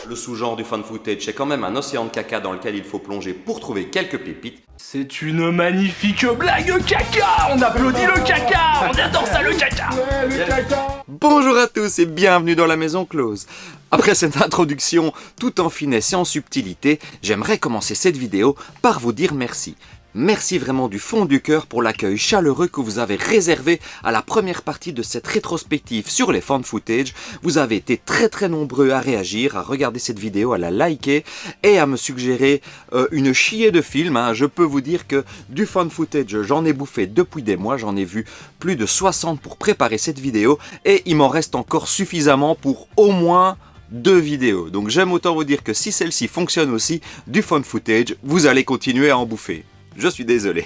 Le sous-genre du fan footage, c'est quand même un océan de caca dans lequel il faut plonger pour trouver quelques pépites. C'est une magnifique blague caca. On applaudit le caca. On adore ça, le caca. Ouais, le caca. Bonjour à tous et bienvenue dans la Maison Close. Après cette introduction tout en finesse et en subtilité, j'aimerais commencer cette vidéo par vous dire merci. Merci vraiment du fond du cœur pour l'accueil chaleureux que vous avez réservé à la première partie de cette rétrospective sur les fan footage. Vous avez été très nombreux à réagir, à regarder cette vidéo, à la liker et à me suggérer une chier de films. Je peux vous dire que du fan footage, j'en ai bouffé depuis des mois, j'en ai vu plus de 60 pour préparer cette vidéo et il m'en reste encore suffisamment pour au moins 2 vidéos. Donc j'aime autant vous dire que si celle-ci fonctionne aussi, du fan footage, vous allez continuer à en bouffer. Je suis désolé.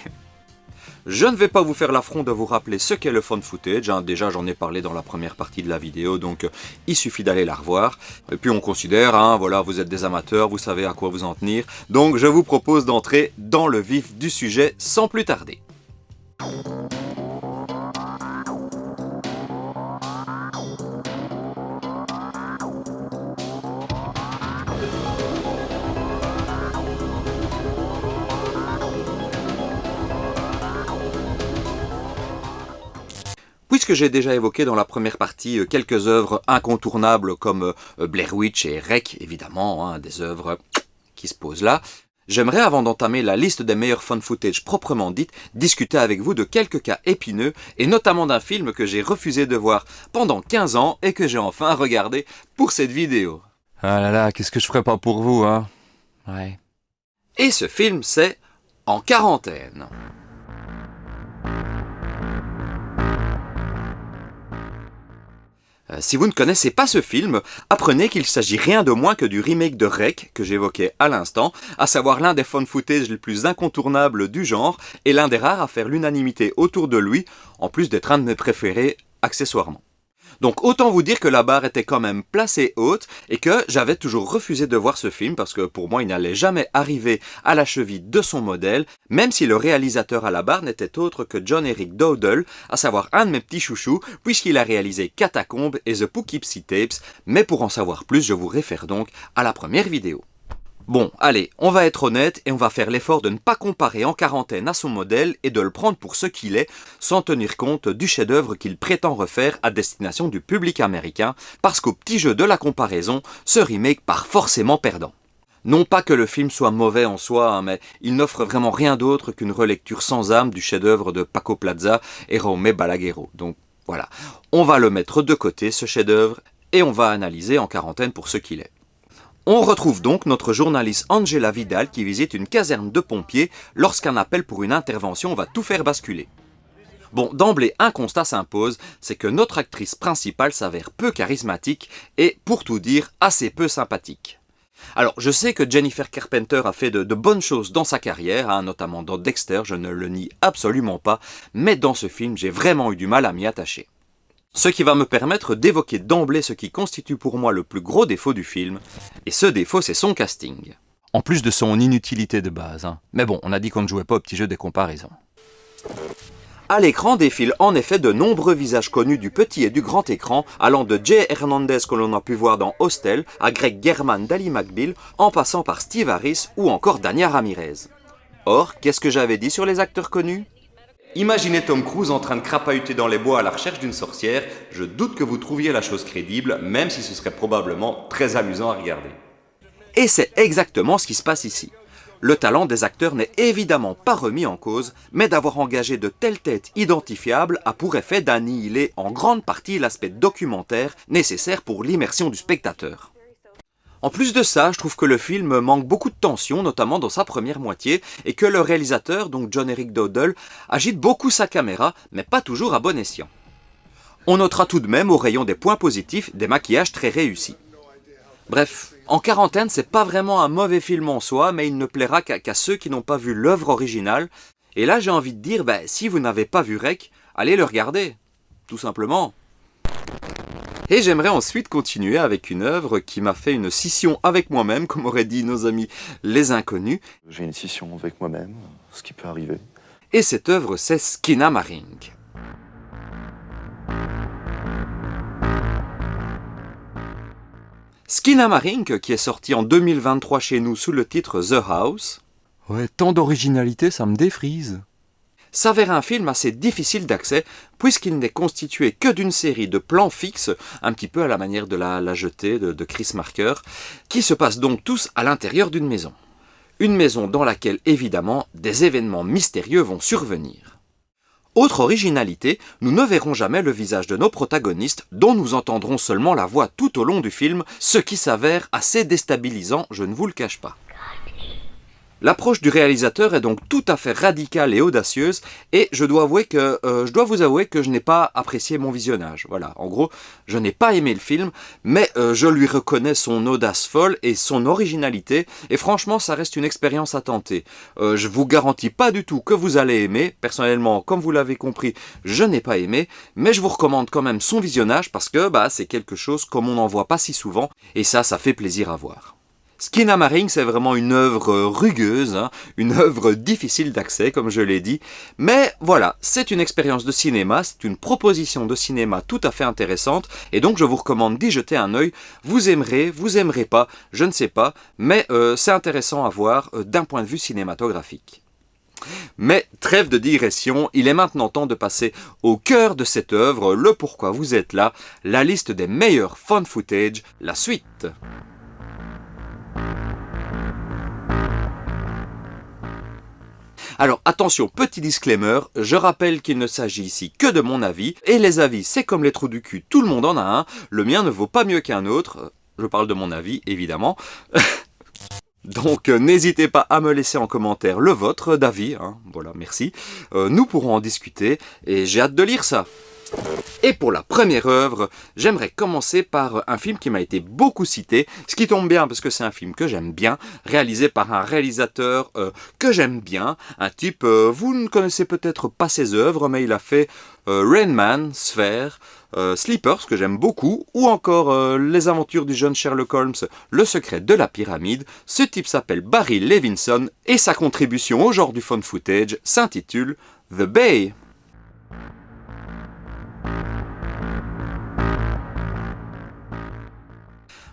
Je ne vais pas vous faire l'affront de vous rappeler ce qu'est le fan footage, déjà j'en ai parlé dans la première partie de la vidéo, donc il suffit d'aller la revoir. Et puis on considère, voilà, vous êtes des amateurs, vous savez à quoi vous en tenir, donc je vous propose d'entrer dans le vif du sujet sans plus tarder. Puisque j'ai déjà évoqué dans la première partie quelques œuvres incontournables comme Blair Witch et Rec, évidemment, des œuvres qui se posent là, j'aimerais, avant d'entamer la liste des meilleurs fan footage proprement dites, discuter avec vous de quelques cas épineux, et notamment d'un film que j'ai refusé de voir pendant 15 ans et que j'ai enfin regardé pour cette vidéo. Ah là là, qu'est-ce que je ferais pas pour vous, hein? Ouais. Et ce film, c'est En quarantaine. Si vous ne connaissez pas ce film, apprenez qu'il s'agit rien de moins que du remake de Rec, que j'évoquais à l'instant, à savoir l'un des fan footage les plus incontournables du genre, et l'un des rares à faire l'unanimité autour de lui, en plus d'être un de mes préférés accessoirement. Donc autant vous dire que la barre était quand même placée haute et que j'avais toujours refusé de voir ce film parce que pour moi il n'allait jamais arriver à la cheville de son modèle, même si le réalisateur à la barre n'était autre que John Eric Dowdle, à savoir un de mes petits chouchous, puisqu'il a réalisé Catacombs et The Poughkeepsie Tapes, mais pour en savoir plus je vous réfère donc à la première vidéo. Bon, allez, on va être honnête et on va faire l'effort de ne pas comparer En quarantaine à son modèle et de le prendre pour ce qu'il est, sans tenir compte du chef-d'œuvre qu'il prétend refaire à destination du public américain, parce qu'au petit jeu de la comparaison, ce remake part forcément perdant. Non pas que le film soit mauvais en soi, mais il n'offre vraiment rien d'autre qu'une relecture sans âme du chef-d'œuvre de Paco Plaza et Jaume Balagueró. Donc voilà, on va le mettre de côté ce chef-d'œuvre et on va analyser En quarantaine pour ce qu'il est. On retrouve donc notre journaliste Angela Vidal qui visite une caserne de pompiers lorsqu'un appel pour une intervention va tout faire basculer. Bon, d'emblée, un constat s'impose, c'est que notre actrice principale s'avère peu charismatique et, pour tout dire, assez peu sympathique. Alors, je sais que Jennifer Carpenter a fait de bonnes choses dans sa carrière, notamment dans Dexter, je ne le nie absolument pas, mais dans ce film, j'ai vraiment eu du mal à m'y attacher. Ce qui va me permettre d'évoquer d'emblée ce qui constitue pour moi le plus gros défaut du film, et ce défaut c'est son casting. En plus de son inutilité de base, Mais bon, on a dit qu'on ne jouait pas au petit jeu des comparaisons. À l'écran défilent en effet de nombreux visages connus du petit et du grand écran, allant de Jay Hernandez que l'on a pu voir dans Hostel, à Greg Germann d'Ally McBeal, en passant par Steve Harris ou encore Dania Ramirez. Or, qu'est-ce que j'avais dit sur les acteurs connus ? Imaginez Tom Cruise en train de crapahuter dans les bois à la recherche d'une sorcière, je doute que vous trouviez la chose crédible, même si ce serait probablement très amusant à regarder. Et c'est exactement ce qui se passe ici. Le talent des acteurs n'est évidemment pas remis en cause, mais d'avoir engagé de telles têtes identifiables a pour effet d'annihiler en grande partie l'aspect documentaire nécessaire pour l'immersion du spectateur. En plus de ça, je trouve que le film manque beaucoup de tension, notamment dans sa première moitié, et que le réalisateur, donc John Eric Dowdle, agite beaucoup sa caméra, mais pas toujours à bon escient. On notera tout de même, au rayon des points positifs, des maquillages très réussis. Bref, En quarantaine, c'est pas vraiment un mauvais film en soi, mais il ne plaira qu'à ceux qui n'ont pas vu l'œuvre originale, et là j'ai envie de dire, si vous n'avez pas vu Rec, allez le regarder, tout simplement. Et j'aimerais ensuite continuer avec une œuvre qui m'a fait une scission avec moi-même, comme auraient dit nos amis les inconnus. J'ai une scission avec moi-même, ce qui peut arriver. Et cette œuvre, c'est Skinamarink. Skinamarink, qui est sorti en 2023 chez nous sous le titre The House. Ouais, tant d'originalité, ça me défrise. S'avère un film assez difficile d'accès, puisqu'il n'est constitué que d'une série de plans fixes, un petit peu à la manière de la jetée de Chris Marker, qui se passent donc tous à l'intérieur d'une maison. Une maison dans laquelle, évidemment, des événements mystérieux vont survenir. Autre originalité, nous ne verrons jamais le visage de nos protagonistes, dont nous entendrons seulement la voix tout au long du film, ce qui s'avère assez déstabilisant, je ne vous le cache pas. L'approche du réalisateur est donc tout à fait radicale et audacieuse, et je dois vous avouer que je n'ai pas apprécié mon visionnage. Voilà, en gros, je n'ai pas aimé le film, mais je lui reconnais son audace folle et son originalité, et franchement, ça reste une expérience à tenter. Je vous garantis pas du tout que vous allez aimer. Personnellement, comme vous l'avez compris, je n'ai pas aimé, mais je vous recommande quand même son visionnage parce que c'est quelque chose comme on n'en voit pas si souvent, et ça fait plaisir à voir. Skinamarink, c'est vraiment une œuvre rugueuse, une œuvre difficile d'accès, comme je l'ai dit. Mais voilà, c'est une expérience de cinéma, c'est une proposition de cinéma tout à fait intéressante, et donc je vous recommande d'y jeter un œil. Vous aimerez pas, je ne sais pas, mais c'est intéressant à voir d'un point de vue cinématographique. Mais trêve de digression, il est maintenant temps de passer au cœur de cette œuvre, le pourquoi vous êtes là, la liste des meilleurs found footage, la suite. Alors attention, petit disclaimer, je rappelle qu'il ne s'agit ici que de mon avis, et les avis c'est comme les trous du cul, tout le monde en a un, le mien ne vaut pas mieux qu'un autre, je parle de mon avis évidemment. Donc n'hésitez pas à me laisser en commentaire le vôtre d'avis, voilà, merci, nous pourrons en discuter, et j'ai hâte de lire ça. Et pour la première œuvre, j'aimerais commencer par un film qui m'a été beaucoup cité, ce qui tombe bien parce que c'est un film que j'aime bien, réalisé par un réalisateur que j'aime bien, un type, vous ne connaissez peut-être pas ses œuvres, mais il a fait Rain Man, Sphere, Sleepers, que j'aime beaucoup, ou encore Les aventures du jeune Sherlock Holmes, Le secret de la pyramide. Ce type s'appelle Barry Levinson, et sa contribution au genre du found footage s'intitule The Bay.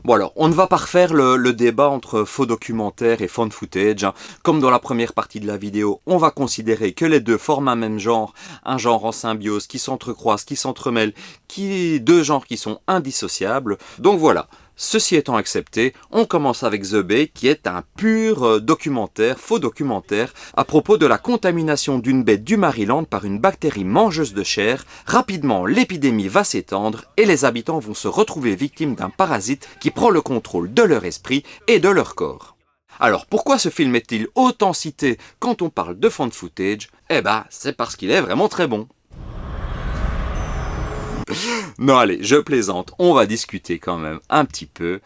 Bon alors, on ne va pas refaire le débat entre faux documentaire et found footage. Comme dans la première partie de la vidéo, on va considérer que les deux forment un même genre, un genre en symbiose qui s'entrecroise, qui s'entremêle, deux genres qui sont indissociables. Donc voilà. Ceci étant accepté, on commence avec The Bay, qui est un pur documentaire, faux documentaire, à propos de la contamination d'une baie du Maryland par une bactérie mangeuse de chair. Rapidement, l'épidémie va s'étendre et les habitants vont se retrouver victimes d'un parasite qui prend le contrôle de leur esprit et de leur corps. Alors pourquoi ce film est-il autant cité quand on parle de found footage ? C'est parce qu'il est vraiment très bon. Non allez, je plaisante, on va discuter quand même un petit peu.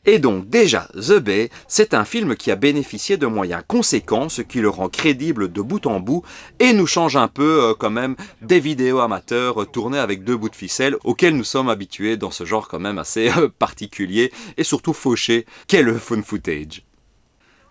Et donc déjà, The Bay, c'est un film qui a bénéficié de moyens conséquents, ce qui le rend crédible de bout en bout, et nous change un peu quand même des vidéos amateurs tournées avec deux bouts de ficelle, auxquels nous sommes habitués dans ce genre quand même assez particulier, et surtout fauché, qu'est le found footage.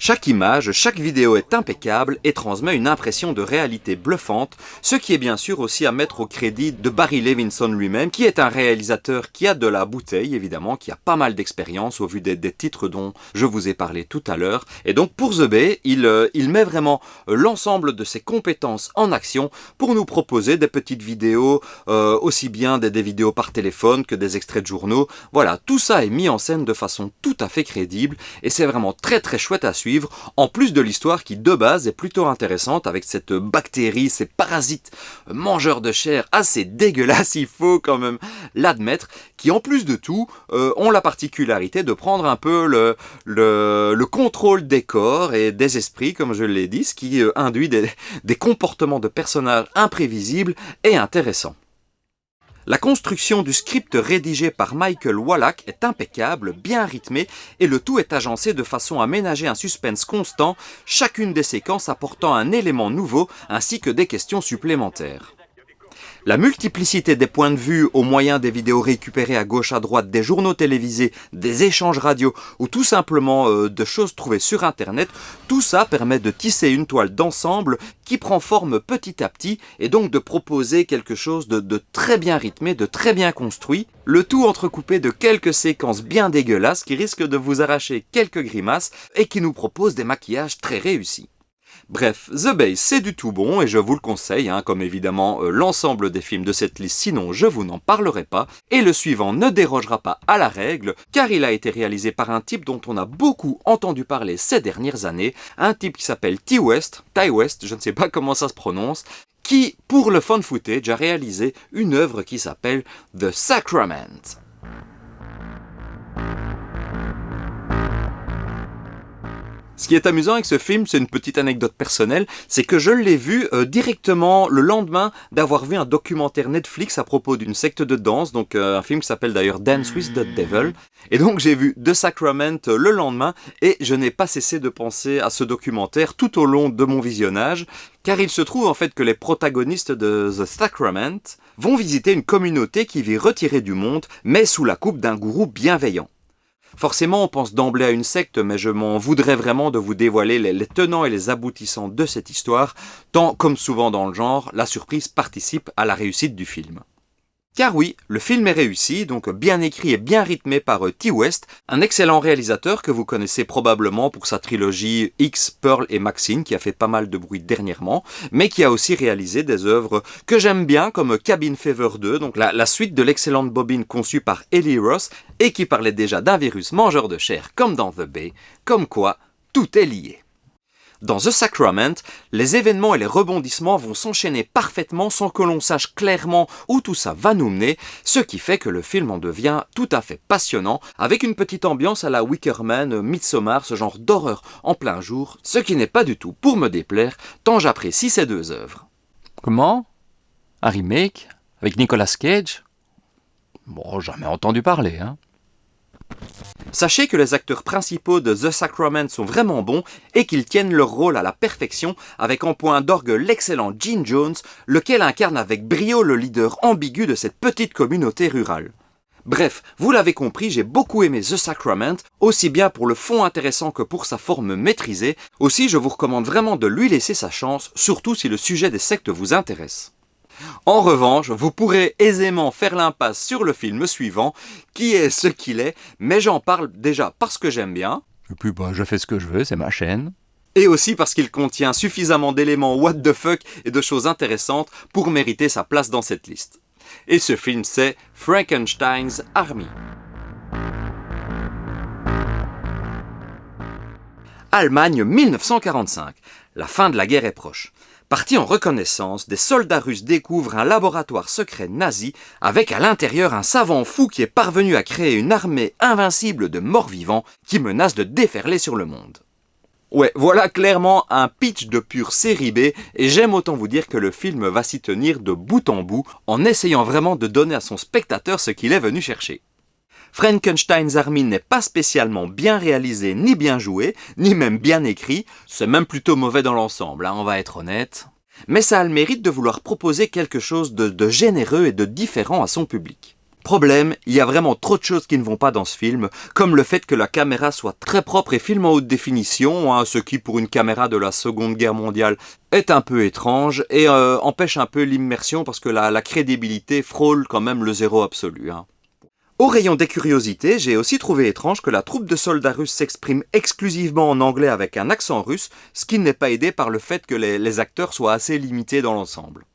Chaque image, chaque vidéo est impeccable et transmet une impression de réalité bluffante, ce qui est bien sûr aussi à mettre au crédit de Barry Levinson lui-même, qui est un réalisateur qui a de la bouteille, évidemment, qui a pas mal d'expérience au vu des titres dont je vous ai parlé tout à l'heure. Et donc pour The Bay, il met vraiment l'ensemble de ses compétences en action pour nous proposer des petites vidéos, aussi bien des vidéos par téléphone que des extraits de journaux. Voilà, tout ça est mis en scène de façon tout à fait crédible et c'est vraiment très très chouette à suivre. En plus de l'histoire qui de base est plutôt intéressante avec cette bactérie, ces parasites mangeurs de chair assez dégueulasses, il faut quand même l'admettre, qui en plus de tout ont la particularité de prendre un peu le contrôle des corps et des esprits, comme je l'ai dit, ce qui induit des comportements de personnages imprévisibles et intéressants. La construction du script rédigé par Michael Wallach est impeccable, bien rythmé et le tout est agencé de façon à ménager un suspense constant, chacune des séquences apportant un élément nouveau ainsi que des questions supplémentaires. La multiplicité des points de vue au moyen des vidéos récupérées à gauche à droite, des journaux télévisés, des échanges radio ou tout simplement de choses trouvées sur internet, tout ça permet de tisser une toile d'ensemble qui prend forme petit à petit et donc de proposer quelque chose de très bien rythmé, de très bien construit, le tout entrecoupé de quelques séquences bien dégueulasses qui risquent de vous arracher quelques grimaces et qui nous proposent des maquillages très réussis. Bref, The Bay, c'est du tout bon et je vous le conseille, comme évidemment l'ensemble des films de cette liste, sinon je vous n'en parlerai pas. Et le suivant ne dérogera pas à la règle, car il a été réalisé par un type dont on a beaucoup entendu parler ces dernières années, un type qui s'appelle Ti West, je ne sais pas comment ça se prononce, qui, pour le fun footage, a réalisé une œuvre qui s'appelle The Sacrament. Ce qui est amusant avec ce film, c'est une petite anecdote personnelle, c'est que je l'ai vu directement le lendemain d'avoir vu un documentaire Netflix à propos d'une secte de danse, donc un film qui s'appelle d'ailleurs Dance with the Devil. Et donc j'ai vu The Sacrament le lendemain et je n'ai pas cessé de penser à ce documentaire tout au long de mon visionnage, car il se trouve en fait que les protagonistes de The Sacrament vont visiter une communauté qui vit retirée du monde, mais sous la coupe d'un gourou bienveillant. Forcément, on pense d'emblée à une secte, mais je m'en voudrais vraiment de vous dévoiler les tenants et les aboutissants de cette histoire, tant, comme souvent dans le genre, la surprise participe à la réussite du film. Car oui, le film est réussi, donc bien écrit et bien rythmé par Ti West, un excellent réalisateur que vous connaissez probablement pour sa trilogie X, Pearl et Maxine, qui a fait pas mal de bruit dernièrement, mais qui a aussi réalisé des œuvres que j'aime bien, comme Cabin Fever 2, donc la suite de l'excellente bobine conçue par Eli Roth, et qui parlait déjà d'un virus mangeur de chair comme dans The Bay, comme quoi tout est lié. Dans The Sacrament, les événements et les rebondissements vont s'enchaîner parfaitement sans que l'on sache clairement où tout ça va nous mener, ce qui fait que le film en devient tout à fait passionnant, avec une petite ambiance à la Wicker Man, Midsommar, ce genre d'horreur en plein jour, ce qui n'est pas du tout pour me déplaire, tant j'apprécie ces deux œuvres. Comment ? Un remake ? Avec Nicolas Cage ? Bon, jamais entendu parler, Sachez que les acteurs principaux de The Sacrament sont vraiment bons et qu'ils tiennent leur rôle à la perfection, avec en point d'orgue l'excellent Gene Jones, lequel incarne avec brio le leader ambigu de cette petite communauté rurale. Bref, vous l'avez compris, j'ai beaucoup aimé The Sacrament, aussi bien pour le fond intéressant que pour sa forme maîtrisée. Aussi, je vous recommande vraiment de lui laisser sa chance, surtout si le sujet des sectes vous intéresse. En revanche, vous pourrez aisément faire l'impasse sur le film suivant, qui est ce qu'il est, mais j'en parle déjà parce que j'aime bien. Et puis je fais ce que je veux, c'est ma chaîne. Et aussi parce qu'il contient suffisamment d'éléments what the fuck et de choses intéressantes pour mériter sa place dans cette liste. Et ce film, c'est Frankenstein's Army. Allemagne 1945. La fin de la guerre est proche. Partis en reconnaissance, des soldats russes découvrent un laboratoire secret nazi avec à l'intérieur un savant fou qui est parvenu à créer une armée invincible de morts-vivants qui menace de déferler sur le monde. Ouais, voilà clairement un pitch de pure série B et j'aime autant vous dire que le film va s'y tenir de bout en bout en essayant vraiment de donner à son spectateur ce qu'il est venu chercher. Frankenstein's Army n'est pas spécialement bien réalisé, ni bien joué, ni même bien écrit, c'est même plutôt mauvais dans l'ensemble, on va être honnête. Mais ça a le mérite de vouloir proposer quelque chose de généreux et de différent à son public. Problème, il y a vraiment trop de choses qui ne vont pas dans ce film, comme le fait que la caméra soit très propre et filme en haute définition, ce qui pour une caméra de la Seconde Guerre mondiale est un peu étrange et empêche un peu l'immersion parce que la crédibilité frôle quand même le zéro absolu. Au rayon des curiosités, j'ai aussi trouvé étrange que la troupe de soldats russes s'exprime exclusivement en anglais avec un accent russe, ce qui n'est pas aidé par le fait que les acteurs soient assez limités dans l'ensemble.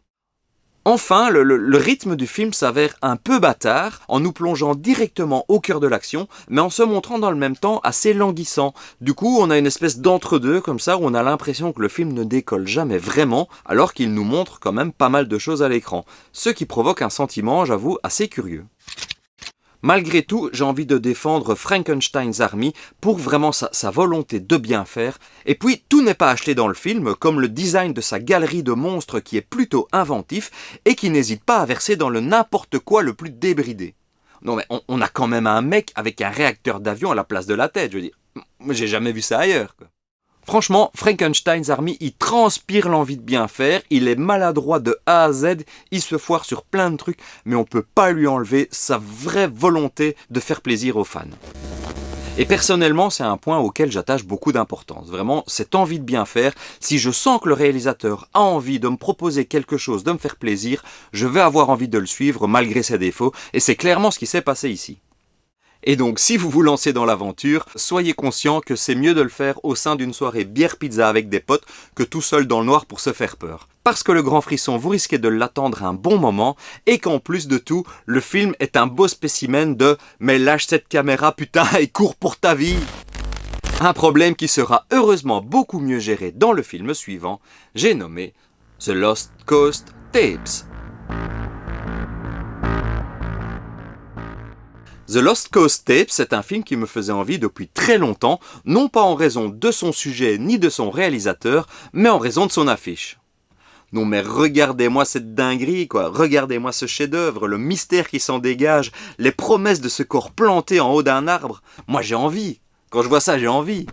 Enfin, le rythme du film s'avère un peu bâtard, en nous plongeant directement au cœur de l'action, mais en se montrant dans le même temps assez languissant. Du coup, on a une espèce d'entre-deux comme ça, où on a l'impression que le film ne décolle jamais vraiment, alors qu'il nous montre quand même pas mal de choses à l'écran, ce qui provoque un sentiment, j'avoue, assez curieux. Malgré tout, j'ai envie de défendre Frankenstein's Army pour vraiment sa volonté de bien faire. Et puis, tout n'est pas acheté dans le film, comme le design de sa galerie de monstres qui est plutôt inventif et qui n'hésite pas à verser dans le n'importe quoi le plus débridé. Non mais on a quand même un mec avec un réacteur d'avion à la place de la tête, je veux dire. J'ai jamais vu ça ailleurs, quoi. Franchement, Frankenstein's Army, il transpire l'envie de bien faire, il est maladroit de A à Z, il se foire sur plein de trucs, mais on peut pas lui enlever sa vraie volonté de faire plaisir aux fans. Et personnellement, c'est un point auquel j'attache beaucoup d'importance. Vraiment, cette envie de bien faire, si je sens que le réalisateur a envie de me proposer quelque chose, de me faire plaisir, je vais avoir envie de le suivre malgré ses défauts, et c'est clairement ce qui s'est passé ici. Et donc, si vous vous lancez dans l'aventure, soyez conscient que c'est mieux de le faire au sein d'une soirée bière-pizza avec des potes que tout seul dans le noir pour se faire peur. Parce que le grand frisson, vous risquez de l'attendre un bon moment, et qu'en plus de tout, le film est un beau spécimen de « mais lâche cette caméra putain et cours pour ta vie !» Un problème qui sera heureusement beaucoup mieux géré dans le film suivant, j'ai nommé The Lost Coast Tapes. The Lost Coast Tapes, c'est un film qui me faisait envie depuis très longtemps, non pas en raison de son sujet ni de son réalisateur, mais en raison de son affiche. Non mais regardez-moi cette dinguerie quoi, regardez-moi ce chef-d'œuvre, le mystère qui s'en dégage, les promesses de ce corps planté en haut d'un arbre. Moi j'ai envie, quand je vois ça j'ai envie.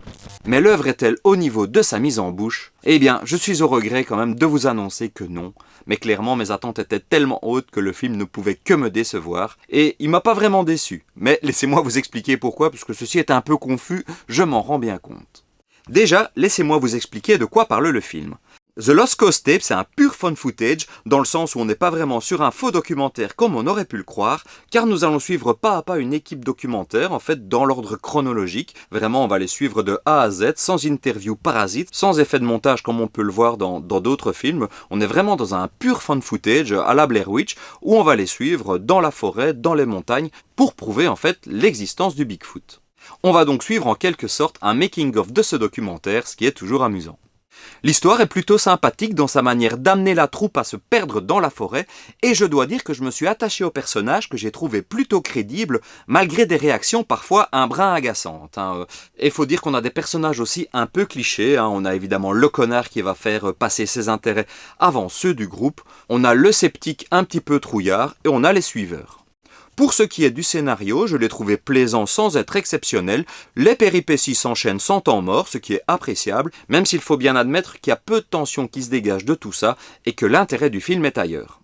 Mais l'œuvre est-elle au niveau de sa mise en bouche ? Eh bien, je suis au regret quand même de vous annoncer que non. Mais clairement, mes attentes étaient tellement hautes que le film ne pouvait que me décevoir. Et il m'a pas vraiment déçu. Mais laissez-moi vous expliquer pourquoi, puisque ceci est un peu confus, je m'en rends bien compte. Déjà, laissez-moi vous expliquer de quoi parle le film. The Lost Coast Tape, c'est un pur fun footage, dans le sens où on n'est pas vraiment sur un faux documentaire comme on aurait pu le croire, car nous allons suivre pas à pas une équipe documentaire, en fait dans l'ordre chronologique. Vraiment, on va les suivre de A à Z, sans interview parasite, sans effet de montage comme on peut le voir dans d'autres films. On est vraiment dans un pur fun footage à la Blair Witch, où on va les suivre dans la forêt, dans les montagnes, pour prouver en fait l'existence du Bigfoot. On va donc suivre en quelque sorte un making-of de ce documentaire, ce qui est toujours amusant. L'histoire est plutôt sympathique dans sa manière d'amener la troupe à se perdre dans la forêt, et je dois dire que je me suis attaché au personnage que j'ai trouvé plutôt crédible, malgré des réactions parfois un brin agaçantes. Et faut dire qu'on a des personnages aussi un peu clichés, on a évidemment le connard qui va faire passer ses intérêts avant ceux du groupe, on a le sceptique un petit peu trouillard, et on a les suiveurs. Pour ce qui est du scénario, je l'ai trouvé plaisant sans être exceptionnel, les péripéties s'enchaînent sans temps mort, ce qui est appréciable, même s'il faut bien admettre qu'il y a peu de tension qui se dégage de tout ça, et que l'intérêt du film est ailleurs.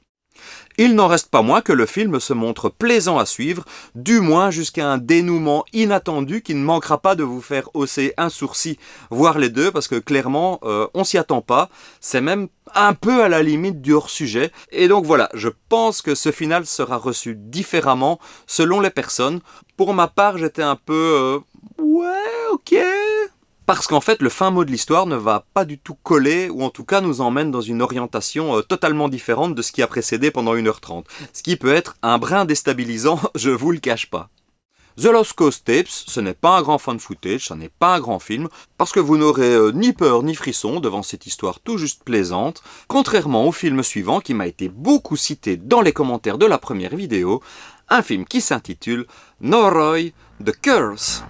Il n'en reste pas moins que le film se montre plaisant à suivre, du moins jusqu'à un dénouement inattendu qui ne manquera pas de vous faire hausser un sourcil, voire les deux, parce que clairement, on s'y attend pas, c'est même un peu à la limite du hors-sujet, et donc voilà, je pense que ce final sera reçu différemment selon les personnes. Pour ma part, j'étais un peu... ouais, ok... Parce qu'en fait, le fin mot de l'histoire ne va pas du tout coller, ou en tout cas nous emmène dans une orientation totalement différente de ce qui a précédé pendant 1h30. Ce qui peut être un brin déstabilisant, je vous le cache pas. The Lost Coast Tapes, ce n'est pas un grand fan footage, ce n'est pas un grand film, parce que vous n'aurez ni peur ni frisson devant cette histoire tout juste plaisante, contrairement au film suivant qui m'a été beaucoup cité dans les commentaires de la première vidéo, un film qui s'intitule Noroi, The Curse.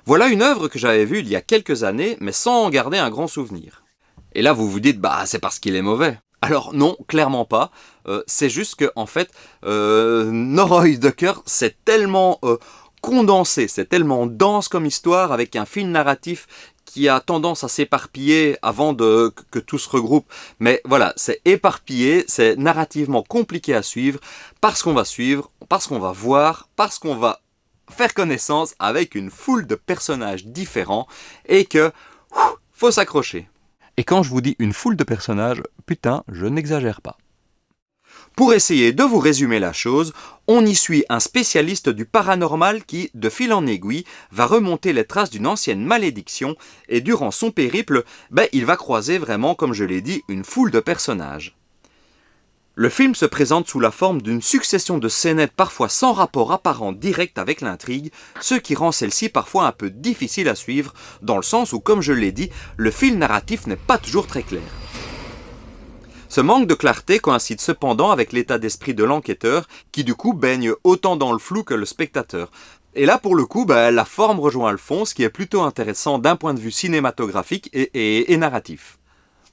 Voilà une œuvre que j'avais vue il y a quelques années, mais sans en garder un grand souvenir. Et là, vous vous dites, c'est parce qu'il est mauvais. Alors non, clairement pas. C'est juste que, en fait, Noroi the Curse, c'est tellement condensé, c'est tellement dense comme histoire, avec un fil narratif qui a tendance à s'éparpiller avant que tout se regroupe. Mais voilà, c'est éparpillé, c'est narrativement compliqué à suivre, parce qu'on va suivre, parce qu'on va voir, parce qu'on va faire connaissance avec une foule de personnages différents et que faut s'accrocher. Et quand je vous dis une foule de personnages, putain, je n'exagère pas. Pour essayer de vous résumer la chose, on y suit un spécialiste du paranormal qui, de fil en aiguille, va remonter les traces d'une ancienne malédiction et durant son périple, il va croiser vraiment, comme je l'ai dit, une foule de personnages. Le film se présente sous la forme d'une succession de scénettes parfois sans rapport apparent direct avec l'intrigue, ce qui rend celle-ci parfois un peu difficile à suivre, dans le sens où, comme je l'ai dit, le fil narratif n'est pas toujours très clair. Ce manque de clarté coïncide cependant avec l'état d'esprit de l'enquêteur, qui du coup baigne autant dans le flou que le spectateur. Et là, pour le coup, la forme rejoint le fond, ce qui est plutôt intéressant d'un point de vue cinématographique et narratif.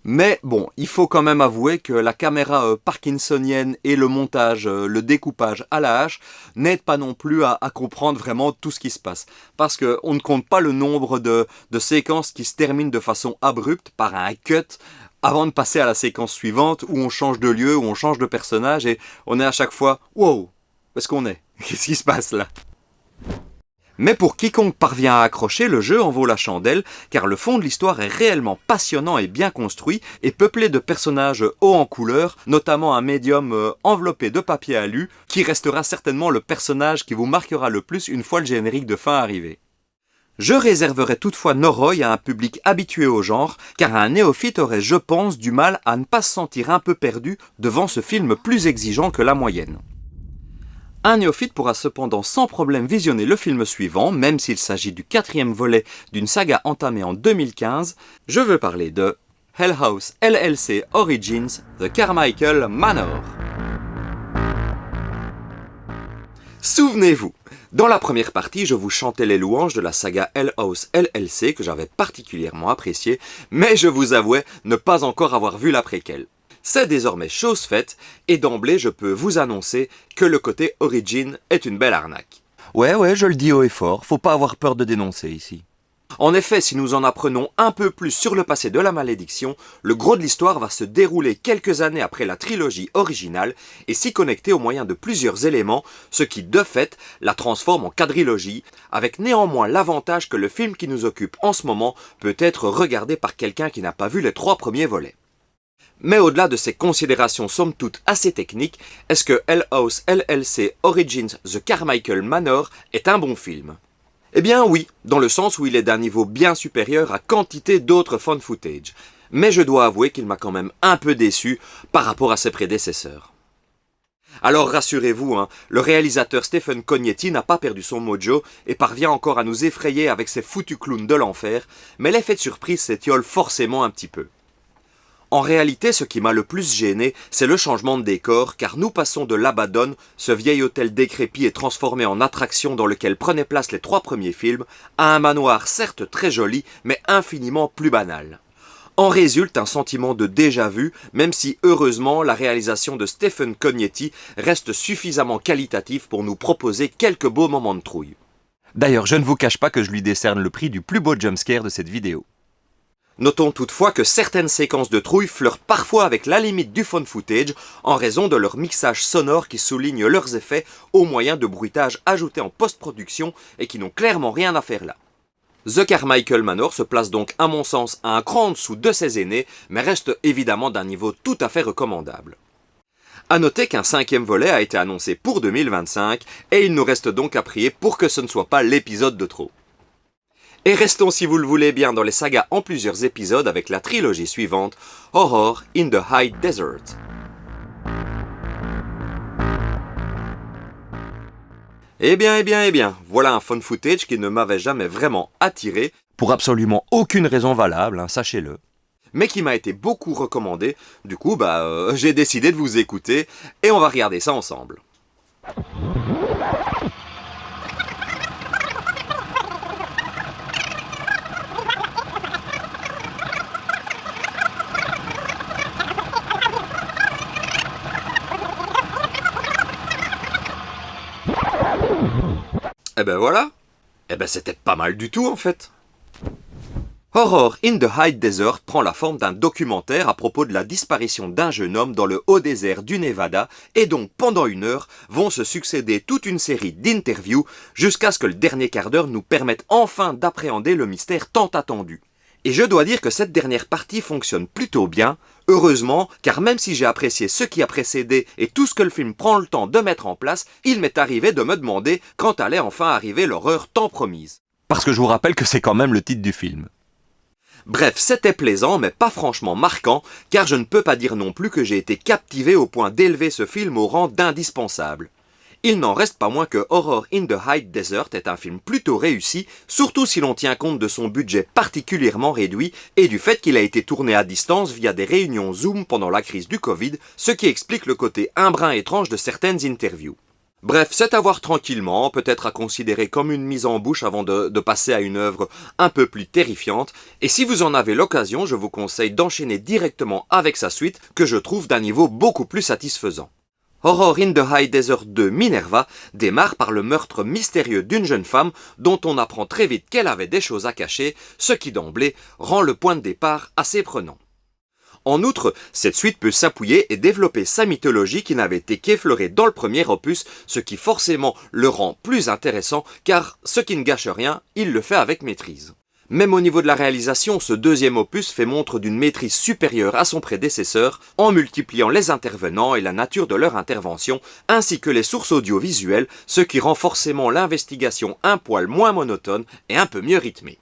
Mais bon, il faut quand même avouer que la caméra parkinsonienne et le montage, le découpage à la hache n'aident pas non plus à comprendre vraiment tout ce qui se passe. Parce qu'on ne compte pas le nombre de séquences qui se terminent de façon abrupte par un cut avant de passer à la séquence suivante où on change de lieu, où on change de personnage et on est à chaque fois « Wow, où est-ce qu'on est? Qu'est-ce qui se passe là ?» Mais pour quiconque parvient à accrocher, le jeu en vaut la chandelle, car le fond de l'histoire est réellement passionnant et bien construit, et peuplé de personnages hauts en couleur, notamment un médium enveloppé de papier alu, qui restera certainement le personnage qui vous marquera le plus une fois le générique de fin arrivé. Je réserverai toutefois Noroi à un public habitué au genre, car un néophyte aurait, je pense, du mal à ne pas se sentir un peu perdu devant ce film plus exigeant que la moyenne. Un néophyte pourra cependant sans problème visionner le film suivant, même s'il s'agit du 4e volet d'une saga entamée en 2015. Je veux parler de Hell House LLC Origins The Carmichael Manor. Souvenez-vous, dans la première partie, je vous chantais les louanges de la saga Hell House LLC que j'avais particulièrement appréciée, mais je vous avouais ne pas encore avoir vu la préquelle. C'est désormais chose faite, et d'emblée je peux vous annoncer que le côté Origin est une belle arnaque. Ouais, je le dis haut et fort, faut pas avoir peur de dénoncer ici. En effet, si nous en apprenons un peu plus sur le passé de la malédiction, le gros de l'histoire va se dérouler quelques années après la trilogie originale et s'y connecter au moyen de plusieurs éléments, ce qui de fait la transforme en quadrilogie, avec néanmoins l'avantage que le film qui nous occupe en ce moment peut être regardé par quelqu'un qui n'a pas vu les 3 premiers volets. Mais au-delà de ces considérations somme toute assez techniques, est-ce que Hell House LLC Origins The Carmichael Manor est un bon film? Eh bien oui, dans le sens où il est d'un niveau bien supérieur à quantité d'autres found footage. Mais je dois avouer qu'il m'a quand même un peu déçu par rapport à ses prédécesseurs. Alors rassurez-vous, le réalisateur Stephen Cognetti n'a pas perdu son mojo et parvient encore à nous effrayer avec ses foutus clowns de l'enfer, mais l'effet de surprise s'étiole forcément un petit peu. En réalité, ce qui m'a le plus gêné, c'est le changement de décor, car nous passons de l'Abaddon, ce vieil hôtel décrépit et transformé en attraction dans lequel prenaient place les 3 premiers films, à un manoir certes très joli, mais infiniment plus banal. En résulte un sentiment de déjà-vu, même si heureusement la réalisation de Stephen Cognetti reste suffisamment qualitative pour nous proposer quelques beaux moments de trouille. D'ailleurs, je ne vous cache pas que je lui décerne le prix du plus beau jumpscare de cette vidéo. Notons toutefois que certaines séquences de trouille flirtent parfois avec la limite du found footage en raison de leur mixage sonore qui souligne leurs effets au moyen de bruitages ajoutés en post-production et qui n'ont clairement rien à faire là. The Carmichael Manor se place donc à mon sens à un cran en dessous de ses aînés, mais reste évidemment d'un niveau tout à fait recommandable. A noter qu'un 5e volet a été annoncé pour 2025 et il nous reste donc à prier pour que ce ne soit pas l'épisode de trop. Et restons si vous le voulez bien dans les sagas en plusieurs épisodes avec la trilogie suivante, Horror in the High Desert. Eh bien, voilà un found footage qui ne m'avait jamais vraiment attiré, Pour absolument aucune raison valable, sachez-le. mais qui m'a été beaucoup recommandé. Du coup, j'ai décidé de vous écouter et on va regarder ça ensemble. Eh ben voilà. C'était pas mal du tout en fait. Horror in the High Desert prend la forme d'un documentaire à propos de la disparition d'un jeune homme dans le haut désert du Nevada et donc pendant 1 heure vont se succéder toute une série d'interviews jusqu'à ce que le dernier quart d'heure nous permette enfin d'appréhender le mystère tant attendu. Et je dois dire que cette dernière partie fonctionne plutôt bien, heureusement, car même si j'ai apprécié ce qui a précédé et tout ce que le film prend le temps de mettre en place, il m'est arrivé de me demander quand allait enfin arriver l'horreur tant promise. Parce que je vous rappelle que c'est quand même le titre du film. Bref, c'était plaisant, mais pas franchement marquant, car je ne peux pas dire non plus que j'ai été captivé au point d'élever ce film au rang d'indispensable. Il n'en reste pas moins que Horror in the High Desert est un film plutôt réussi, surtout si l'on tient compte de son budget particulièrement réduit et du fait qu'il a été tourné à distance via des réunions Zoom pendant la crise du Covid, ce qui explique le côté un brin étrange de certaines interviews. Bref, c'est à voir tranquillement, peut-être à considérer comme une mise en bouche avant de passer à une œuvre un peu plus terrifiante, et si vous en avez l'occasion, je vous conseille d'enchaîner directement avec sa suite, que je trouve d'un niveau beaucoup plus satisfaisant. Horror in the High Desert 2 Minerva démarre par le meurtre mystérieux d'une jeune femme dont on apprend très vite qu'elle avait des choses à cacher, ce qui d'emblée rend le point de départ assez prenant. En outre, cette suite peut s'appuyer et développer sa mythologie qui n'avait été qu'effleurée dans le premier opus, ce qui forcément le rend plus intéressant car, ce qui ne gâche rien, il le fait avec maîtrise. Même au niveau de la réalisation, ce deuxième opus fait montre d'une maîtrise supérieure à son prédécesseur en multipliant les intervenants et la nature de leur intervention, ainsi que les sources audiovisuelles, ce qui rend forcément l'investigation un poil moins monotone et un peu mieux rythmée.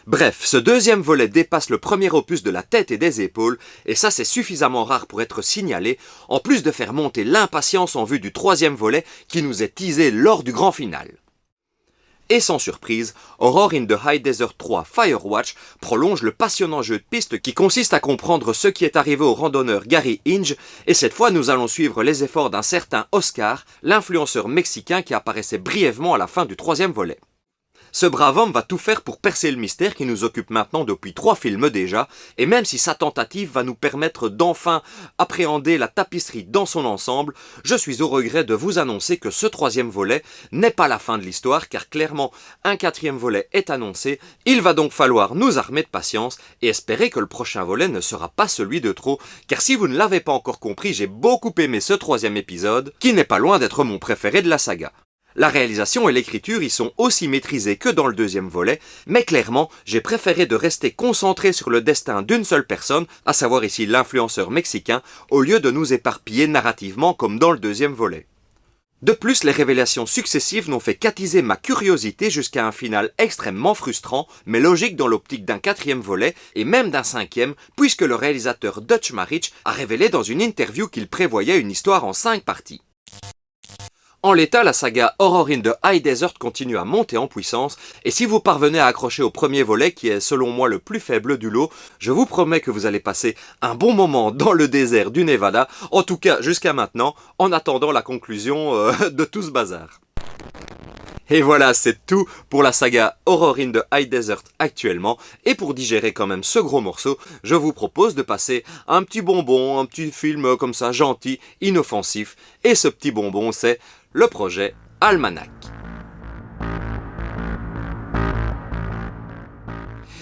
Bref, ce deuxième volet dépasse le premier opus de la tête et des épaules, et ça c'est suffisamment rare pour être signalé, en plus de faire monter l'impatience en vue du troisième volet qui nous est teasé lors du grand final. Et sans surprise, Horror in the High Desert 3 Firewatch prolonge le passionnant jeu de piste qui consiste à comprendre ce qui est arrivé au randonneur Gary Inge, et cette fois nous allons suivre les efforts d'un certain Oscar, l'influenceur mexicain qui apparaissait brièvement à la fin du troisième volet. Ce brave homme va tout faire pour percer le mystère qui nous occupe maintenant depuis 3 films déjà, et même si sa tentative va nous permettre d'enfin appréhender la tapisserie dans son ensemble, je suis au regret de vous annoncer que ce troisième volet n'est pas la fin de l'histoire, car clairement un 4e volet est annoncé, il va donc falloir nous armer de patience et espérer que le prochain volet ne sera pas celui de trop, car si vous ne l'avez pas encore compris, j'ai beaucoup aimé ce 3e épisode, qui n'est pas loin d'être mon préféré de la saga. La réalisation et l'écriture y sont aussi maîtrisées que dans le deuxième volet, mais clairement, j'ai préféré de rester concentré sur le destin d'une seule personne, à savoir ici l'influenceur mexicain, au lieu de nous éparpiller narrativement comme dans le deuxième volet. De plus, les révélations successives n'ont fait qu'attiser ma curiosité jusqu'à un final extrêmement frustrant, mais logique dans l'optique d'un 4e volet, et même d'un 5e, puisque le réalisateur Dutch Marich a révélé dans une interview qu'il prévoyait une histoire en 5 parties. En l'état, la saga Horror in the High Desert continue à monter en puissance, et si vous parvenez à accrocher au premier volet, qui est selon moi le plus faible du lot, je vous promets que vous allez passer un bon moment dans le désert du Nevada, en tout cas jusqu'à maintenant, en attendant la conclusion de tout ce bazar. Et voilà, c'est tout pour la saga Horror in the High Desert actuellement, et pour digérer quand même ce gros morceau, je vous propose de passer un petit bonbon, un petit film comme ça, gentil, inoffensif, et ce petit bonbon c'est le projet Almanach.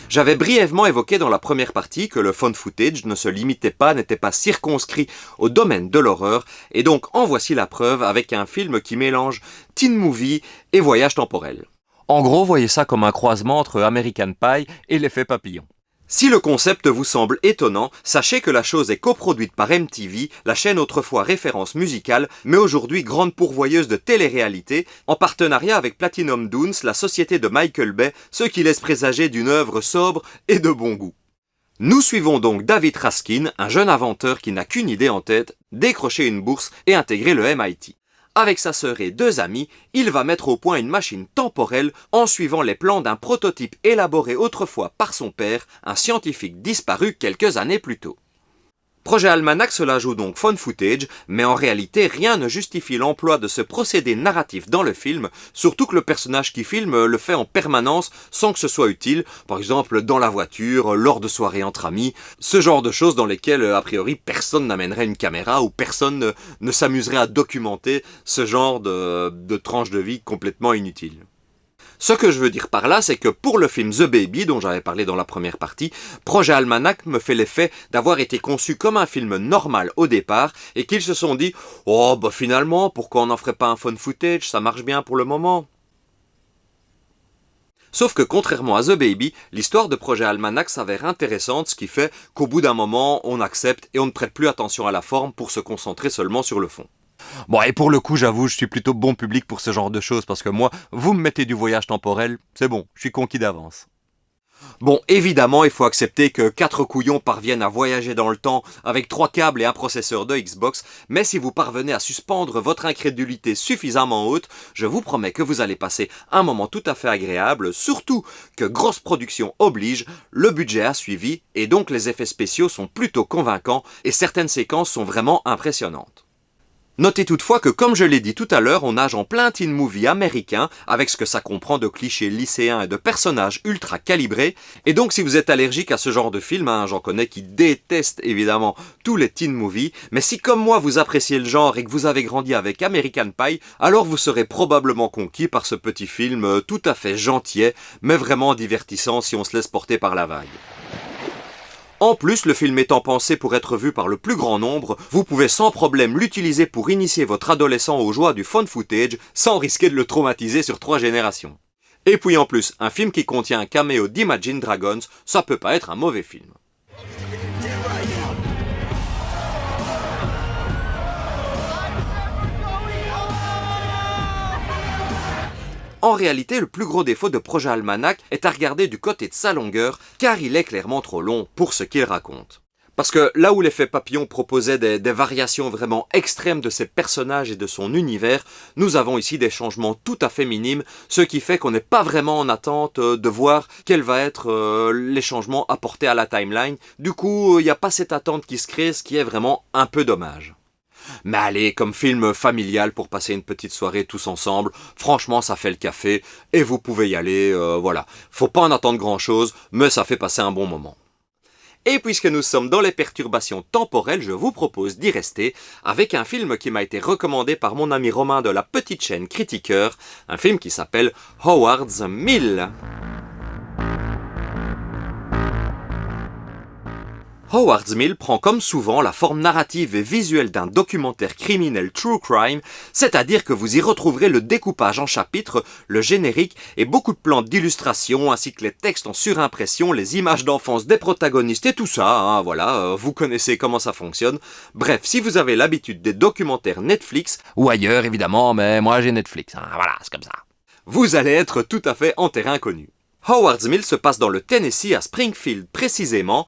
J'avais brièvement évoqué dans la première partie que le found footage ne se limitait pas, n'était pas circonscrit au domaine de l'horreur, et donc en voici la preuve avec un film qui mélange teen movie et voyage temporel. En gros, voyez ça comme un croisement entre American Pie et l'effet papillon. Si le concept vous semble étonnant, sachez que la chose est coproduite par MTV, la chaîne autrefois référence musicale, mais aujourd'hui grande pourvoyeuse de télé-réalité, en partenariat avec Platinum Dunes, la société de Michael Bay, ce qui laisse présager d'une œuvre sobre et de bon goût. Nous suivons donc David Raskin, un jeune inventeur qui n'a qu'une idée en tête, décrocher une bourse et intégrer le MIT. Avec sa sœur et 2 amis, il va mettre au point une machine temporelle en suivant les plans d'un prototype élaboré autrefois par son père, un scientifique disparu quelques années plus tôt. Projet Almanach, cela joue donc found footage, mais en réalité rien ne justifie l'emploi de ce procédé narratif dans le film, surtout que le personnage qui filme le fait en permanence sans que ce soit utile, par exemple dans la voiture, lors de soirées entre amis, ce genre de choses dans lesquelles a priori personne n'amènerait une caméra ou personne ne s'amuserait à documenter ce genre de tranche de vie complètement inutile. Ce que je veux dire par là, c'est que pour le film The Baby, dont j'avais parlé dans la première partie, Projet Almanach me fait l'effet d'avoir été conçu comme un film normal au départ, et qu'ils se sont dit « Oh, bah finalement, pourquoi on n'en ferait pas un found footage, ça marche bien pour le moment ». Sauf que contrairement à The Baby, l'histoire de Projet Almanach s'avère intéressante, ce qui fait qu'au bout d'un moment, on accepte et on ne prête plus attention à la forme pour se concentrer seulement sur le fond. Bon, et pour le coup, j'avoue, je suis plutôt bon public pour ce genre de choses, parce que moi, vous me mettez du voyage temporel, c'est bon, je suis conquis d'avance. Bon, évidemment, il faut accepter que 4 couillons parviennent à voyager dans le temps avec 3 câbles et un processeur de Xbox, mais si vous parvenez à suspendre votre incrédulité suffisamment haute, je vous promets que vous allez passer un moment tout à fait agréable, surtout que grosse production oblige, le budget a suivi, et donc les effets spéciaux sont plutôt convaincants, et certaines séquences sont vraiment impressionnantes. Notez toutefois que comme je l'ai dit tout à l'heure, on nage en plein teen movie américain avec ce que ça comprend de clichés lycéens et de personnages ultra calibrés. Et donc si vous êtes allergique à ce genre de film, j'en connais qui détestent évidemment tous les teen movies, mais si comme moi vous appréciez le genre et que vous avez grandi avec American Pie, alors vous serez probablement conquis par ce petit film tout à fait gentillet, mais vraiment divertissant si on se laisse porter par la vague. En plus, le film étant pensé pour être vu par le plus grand nombre, vous pouvez sans problème l'utiliser pour initier votre adolescent aux joies du found footage sans risquer de le traumatiser sur 3 générations. Et puis en plus, un film qui contient un caméo d'Imagine Dragons, ça peut pas être un mauvais film. En réalité, le plus gros défaut de Projet Almanach est à regarder du côté de sa longueur, car il est clairement trop long pour ce qu'il raconte. Parce que là où l'effet papillon proposait des variations vraiment extrêmes de ses personnages et de son univers, nous avons ici des changements tout à fait minimes, ce qui fait qu'on n'est pas vraiment en attente de voir quels vont être les changements apportés à la timeline. Du coup, il n'y a pas cette attente qui se crée, ce qui est vraiment un peu dommage. Mais allez, comme film familial pour passer une petite soirée tous ensemble, franchement ça fait le café et vous pouvez y aller, voilà. Faut pas en attendre grand chose, mais ça fait passer un bon moment. Et puisque nous sommes dans les perturbations temporelles, je vous propose d'y rester avec un film qui m'a été recommandé par mon ami Romain de la petite chaîne Critiqueur, un film qui s'appelle Howard's Mill. Howard's Mill prend comme souvent la forme narrative et visuelle d'un documentaire criminel true crime, c'est-à-dire que vous y retrouverez le découpage en chapitres, le générique et beaucoup de plans d'illustration ainsi que les textes en surimpression, les images d'enfance des protagonistes et tout ça, voilà, vous connaissez comment ça fonctionne. Bref, si vous avez l'habitude des documentaires Netflix, ou ailleurs évidemment, mais moi j'ai Netflix, voilà, c'est comme ça, vous allez être tout à fait en terrain connu. Howard's Mill se passe dans le Tennessee à Springfield précisément,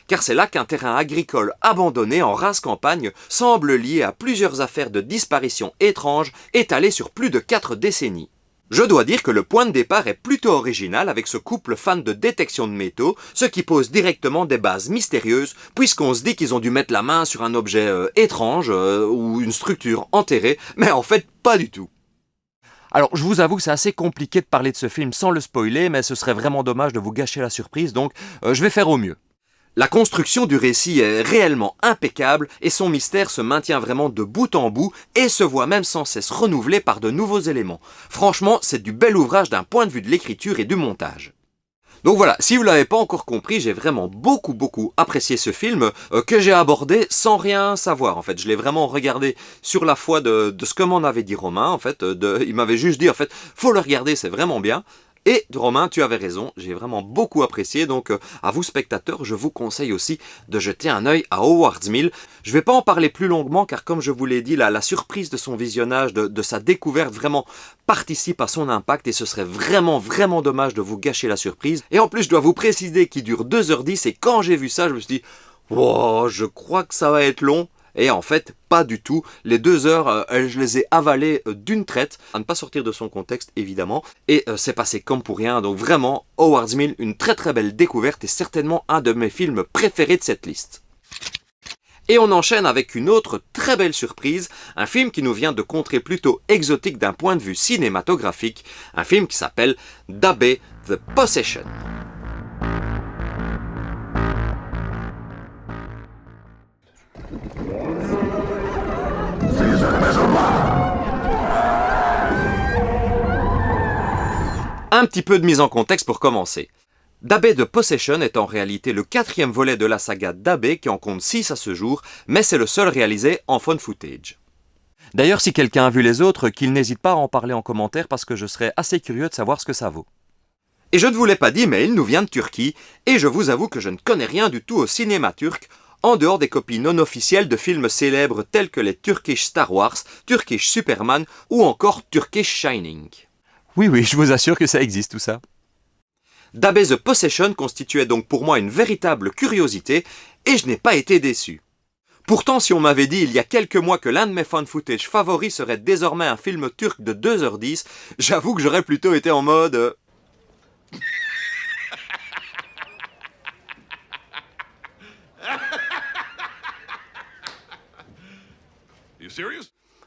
car c'est là qu'un terrain agricole abandonné en rase campagne semble lié à plusieurs affaires de disparition étranges étalées sur plus de 4 décennies. Je dois dire que le point de départ est plutôt original avec ce couple fan de détection de métaux, ce qui pose directement des bases mystérieuses puisqu'on se dit qu'ils ont dû mettre la main sur un objet étrange ou une structure enterrée, mais en fait pas du tout. Alors, je vous avoue que c'est assez compliqué de parler de ce film sans le spoiler, mais ce serait vraiment dommage de vous gâcher la surprise, donc je vais faire au mieux. La construction du récit est réellement impeccable et son mystère se maintient vraiment de bout en bout et se voit même sans cesse renouvelé par de nouveaux éléments. Franchement, c'est du bel ouvrage d'un point de vue de l'écriture et du montage. Donc voilà, si vous l'avez pas encore compris, j'ai vraiment beaucoup apprécié ce film que j'ai abordé sans rien savoir. En fait, je l'ai vraiment regardé sur la foi de ce que m'en avait dit Romain. En fait, il m'avait juste dit en fait, faut le regarder, c'est vraiment bien. Et Romain, tu avais raison, j'ai vraiment beaucoup apprécié, donc à vous spectateurs, je vous conseille aussi de jeter un œil à Howard's Mill. Je vais pas en parler plus longuement car comme je vous l'ai dit, la surprise de son visionnage, de sa découverte vraiment participe à son impact et ce serait vraiment dommage de vous gâcher la surprise. Et en plus, je dois vous préciser qu'il dure 2h10 et quand j'ai vu ça, je me suis dit « Wow, je crois que ça va être long ». Et en fait, pas du tout. Les 2 heures, je les ai avalées d'une traite, à ne pas sortir de son contexte évidemment. Et c'est passé comme pour rien. Donc vraiment, Howard's Mill, une très belle découverte et certainement un de mes films préférés de cette liste. Et on enchaîne avec une autre très belle surprise, un film qui nous vient de contrées plutôt exotiques d'un point de vue cinématographique, un film qui s'appelle Dabbe, The Possession. Un petit peu de mise en contexte pour commencer. Dabbe de Possession est en réalité le 4e volet de la saga Dabbe qui en compte 6 à ce jour, mais c'est le seul réalisé en found footage. D'ailleurs, si quelqu'un a vu les autres, qu'il n'hésite pas à en parler en commentaire parce que je serais assez curieux de savoir ce que ça vaut. Et je ne vous l'ai pas dit, mais il nous vient de Turquie, et je vous avoue que je ne connais rien du tout au cinéma turc, en dehors des copies non officielles de films célèbres tels que les Turkish Star Wars, Turkish Superman ou encore Turkish Shining. Oui, je vous assure que ça existe tout ça. Dabbe The Possession constituait donc pour moi une véritable curiosité et je n'ai pas été déçu. Pourtant, si on m'avait dit il y a quelques mois que l'un de mes found footage favoris serait désormais un film turc de 2h10, j'avoue que j'aurais plutôt été en mode...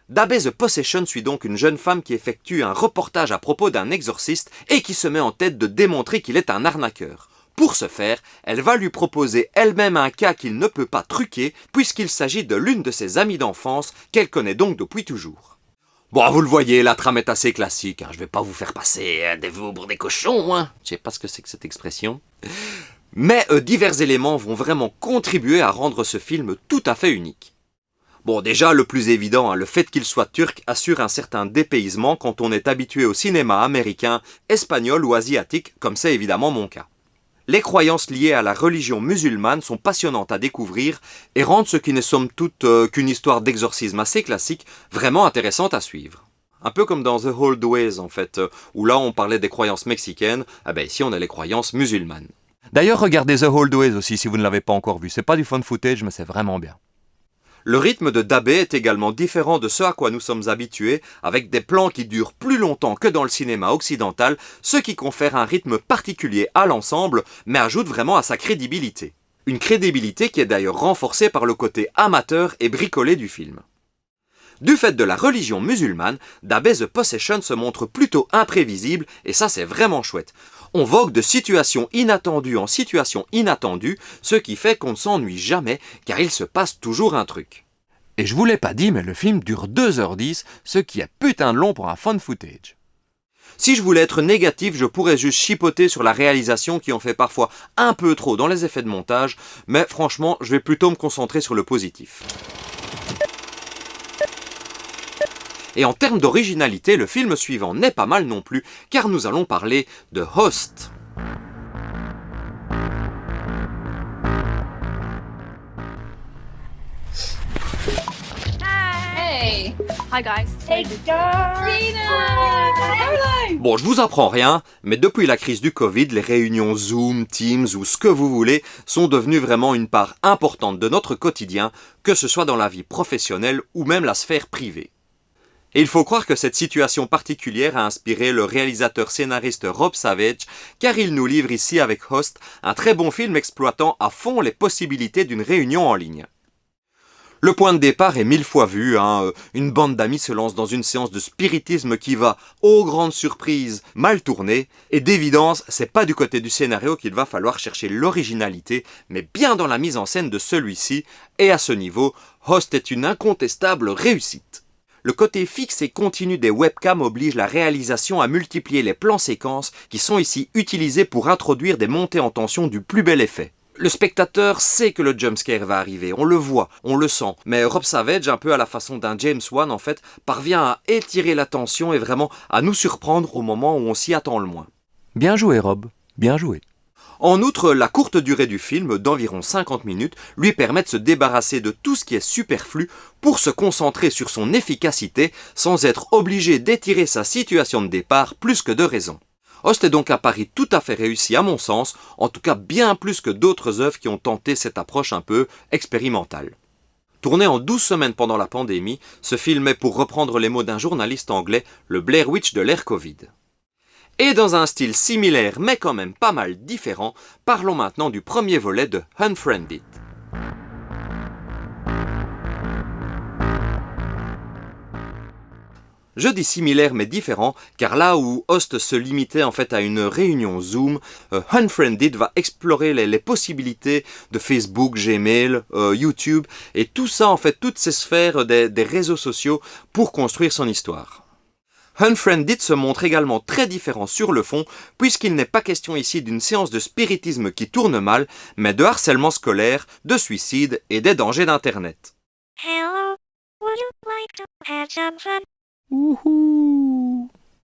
Dabbe the Possession suit donc une jeune femme qui effectue un reportage à propos d'un exorciste et qui se met en tête de démontrer qu'il est un arnaqueur. Pour ce faire, elle va lui proposer elle-même un cas qu'il ne peut pas truquer puisqu'il s'agit de l'une de ses amies d'enfance qu'elle connaît donc depuis toujours. Bon, vous le voyez, la trame est assez classique, je vais pas vous faire passer des veaux pour des cochons, Je sais pas ce que c'est que cette expression. Mais divers éléments vont vraiment contribuer à rendre ce film tout à fait unique. Bon, déjà, le plus évident, le fait qu'il soit turc assure un certain dépaysement quand on est habitué au cinéma américain, espagnol ou asiatique, comme c'est évidemment mon cas. Les croyances liées à la religion musulmane sont passionnantes à découvrir et rendent ce qui n'est somme toute qu'une histoire d'exorcisme assez classique vraiment intéressante à suivre. Un peu comme dans The Old Ways en fait, où là on parlait des croyances mexicaines, ici on a les croyances musulmanes. D'ailleurs, regardez The Old Ways aussi si vous ne l'avez pas encore vu. C'est pas du fun footage, mais c'est vraiment bien. Le rythme de Dabbe est également différent de ce à quoi nous sommes habitués, avec des plans qui durent plus longtemps que dans le cinéma occidental, ce qui confère un rythme particulier à l'ensemble, mais ajoute vraiment à sa crédibilité. Une crédibilité qui est d'ailleurs renforcée par le côté amateur et bricolé du film. Du fait de la religion musulmane, Dabbe the Possession se montre plutôt imprévisible, et ça c'est vraiment chouette. On vogue de situation inattendue en situation inattendue, ce qui fait qu'on ne s'ennuie jamais, car il se passe toujours un truc. Et je vous l'ai pas dit, mais le film dure 2h10, ce qui est putain de long pour un fun footage. Si je voulais être négatif, je pourrais juste chipoter sur la réalisation qui en fait parfois un peu trop dans les effets de montage, mais franchement, je vais plutôt me concentrer sur le positif. Et en termes d'originalité, le film suivant n'est pas mal non plus, car nous allons parler de Host. Hey! Hi guys. Hey guys! Bon, je vous apprends rien, mais depuis la crise du Covid, les réunions Zoom, Teams ou ce que vous voulez sont devenues vraiment une part importante de notre quotidien, que ce soit dans la vie professionnelle ou même la sphère privée. Et il faut croire que cette situation particulière a inspiré le réalisateur-scénariste Rob Savage, car il nous livre ici avec Host un très bon film exploitant à fond les possibilités d'une réunion en ligne. Le point de départ est 1000 fois vu, une bande d'amis se lance dans une séance de spiritisme qui va, aux grandes surprises, mal tourner, et d'évidence, c'est pas du côté du scénario qu'il va falloir chercher l'originalité, mais bien dans la mise en scène de celui-ci, et à ce niveau, Host est une incontestable réussite. Le côté fixe et continu des webcams oblige la réalisation à multiplier les plans séquences qui sont ici utilisés pour introduire des montées en tension du plus bel effet. Le spectateur sait que le jumpscare va arriver, on le voit, on le sent, mais Rob Savage, un peu à la façon d'un James Wan en fait, parvient à étirer la tension et vraiment à nous surprendre au moment où on s'y attend le moins. Bien joué Rob, bien joué. En outre, la courte durée du film, d'environ 50 minutes, lui permet de se débarrasser de tout ce qui est superflu pour se concentrer sur son efficacité sans être obligé d'étirer sa situation de départ plus que de raison. Host est donc un pari tout à fait réussi à mon sens, en tout cas bien plus que d'autres œuvres qui ont tenté cette approche un peu expérimentale. Tourné en 12 semaines pendant la pandémie, ce film est, pour reprendre les mots d'un journaliste anglais, le Blair Witch de l'ère Covid. Et dans un style similaire mais quand même pas mal différent, parlons maintenant du premier volet de Unfriended. Je dis similaire mais différent, car là où Host se limitait en fait à une réunion Zoom, Unfriended va explorer les possibilités de Facebook, Gmail, YouTube, et tout ça en fait, toutes ces sphères des réseaux sociaux pour construire son histoire. Unfriended se montre également très différent sur le fond, puisqu'il n'est pas question ici d'une séance de spiritisme qui tourne mal, mais de harcèlement scolaire, de suicide et des dangers d'Internet. Hello, would you like to have some fun?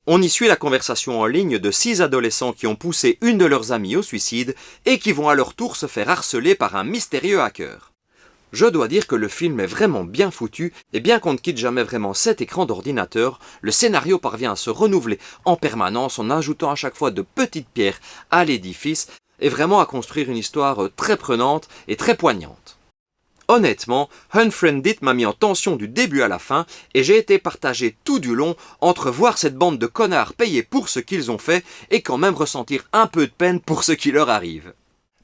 On y suit la conversation en ligne de 6 adolescents qui ont poussé une de leurs amies au suicide et qui vont à leur tour se faire harceler par un mystérieux hacker. Je dois dire que le film est vraiment bien foutu, et bien qu'on ne quitte jamais vraiment cet écran d'ordinateur, le scénario parvient à se renouveler en permanence en ajoutant à chaque fois de petites pierres à l'édifice, et vraiment à construire une histoire très prenante et très poignante. Honnêtement, Unfriended m'a mis en tension du début à la fin, et j'ai été partagé tout du long entre voir cette bande de connards payer pour ce qu'ils ont fait, et quand même ressentir un peu de peine pour ce qui leur arrive.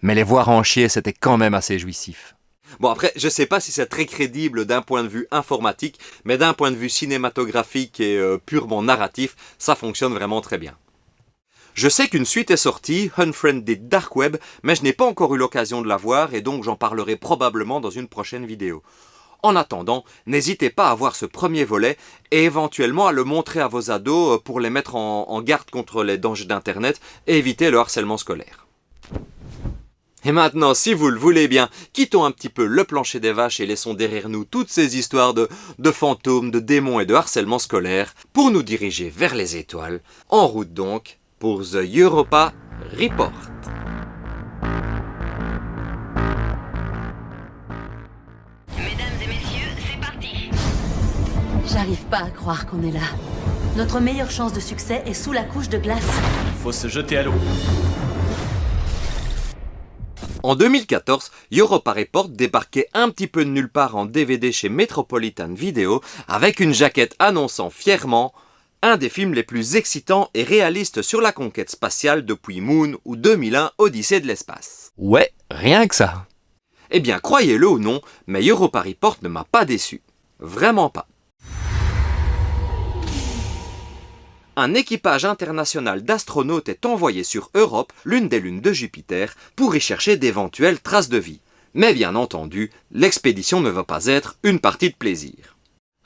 Mais les voir en chier, c'était quand même assez jouissif. Bon après, je sais pas si c'est très crédible d'un point de vue informatique, mais d'un point de vue cinématographique et purement narratif, ça fonctionne vraiment très bien. Je sais qu'une suite est sortie, Unfriended Dark Web, mais je n'ai pas encore eu l'occasion de la voir et donc j'en parlerai probablement dans une prochaine vidéo. En attendant, n'hésitez pas à voir ce premier volet et éventuellement à le montrer à vos ados pour les mettre en garde contre les dangers d'internet et éviter le harcèlement scolaire. Et maintenant, si vous le voulez bien, quittons un petit peu le plancher des vaches et laissons derrière nous toutes ces histoires de fantômes, de démons et de harcèlement scolaire pour nous diriger vers les étoiles. En route donc pour The Europa Report. Mesdames et messieurs, c'est parti. J'arrive pas à croire qu'on est là. Notre meilleure chance de succès est sous la couche de glace. Faut se jeter à l'eau. En 2014, Europa Report débarquait un petit peu de nulle part en DVD chez Metropolitan Video avec une jaquette annonçant fièrement un des films les plus excitants et réalistes sur la conquête spatiale depuis Moon ou 2001 Odyssée de l'espace. Ouais, rien que ça. Eh bien, croyez-le ou non, mais Europa Report ne m'a pas déçu. Vraiment pas. Un équipage international d'astronautes est envoyé sur Europe, l'une des lunes de Jupiter, pour y chercher d'éventuelles traces de vie. Mais bien entendu, l'expédition ne va pas être une partie de plaisir.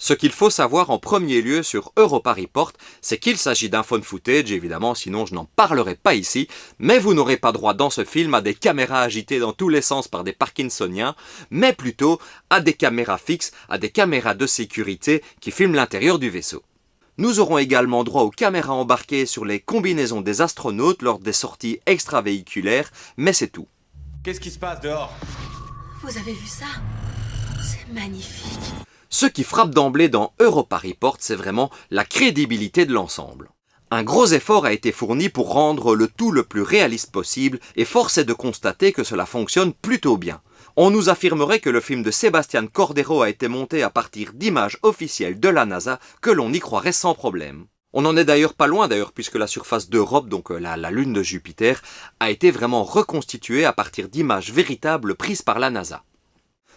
Ce qu'il faut savoir en premier lieu sur Europa Report, c'est qu'il s'agit d'un found footage, évidemment, sinon je n'en parlerai pas ici, mais vous n'aurez pas droit dans ce film à des caméras agitées dans tous les sens par des Parkinsoniens, mais plutôt à des caméras fixes, à des caméras de sécurité qui filment l'intérieur du vaisseau. Nous aurons également droit aux caméras embarquées sur les combinaisons des astronautes lors des sorties extravéhiculaires, mais c'est tout. Qu'est-ce qui se passe dehors? Vous avez vu ça? C'est magnifique. Ce qui frappe d'emblée dans Europa Report, c'est vraiment la crédibilité de l'ensemble. Un gros effort a été fourni pour rendre le tout le plus réaliste possible et force est de constater que cela fonctionne plutôt bien. On nous affirmerait que le film de Sebastian Cordero a été monté à partir d'images officielles de la NASA que l'on y croirait sans problème. On n'en est d'ailleurs pas loin puisque la surface d'Europe, donc la lune de Jupiter, a été vraiment reconstituée à partir d'images véritables prises par la NASA.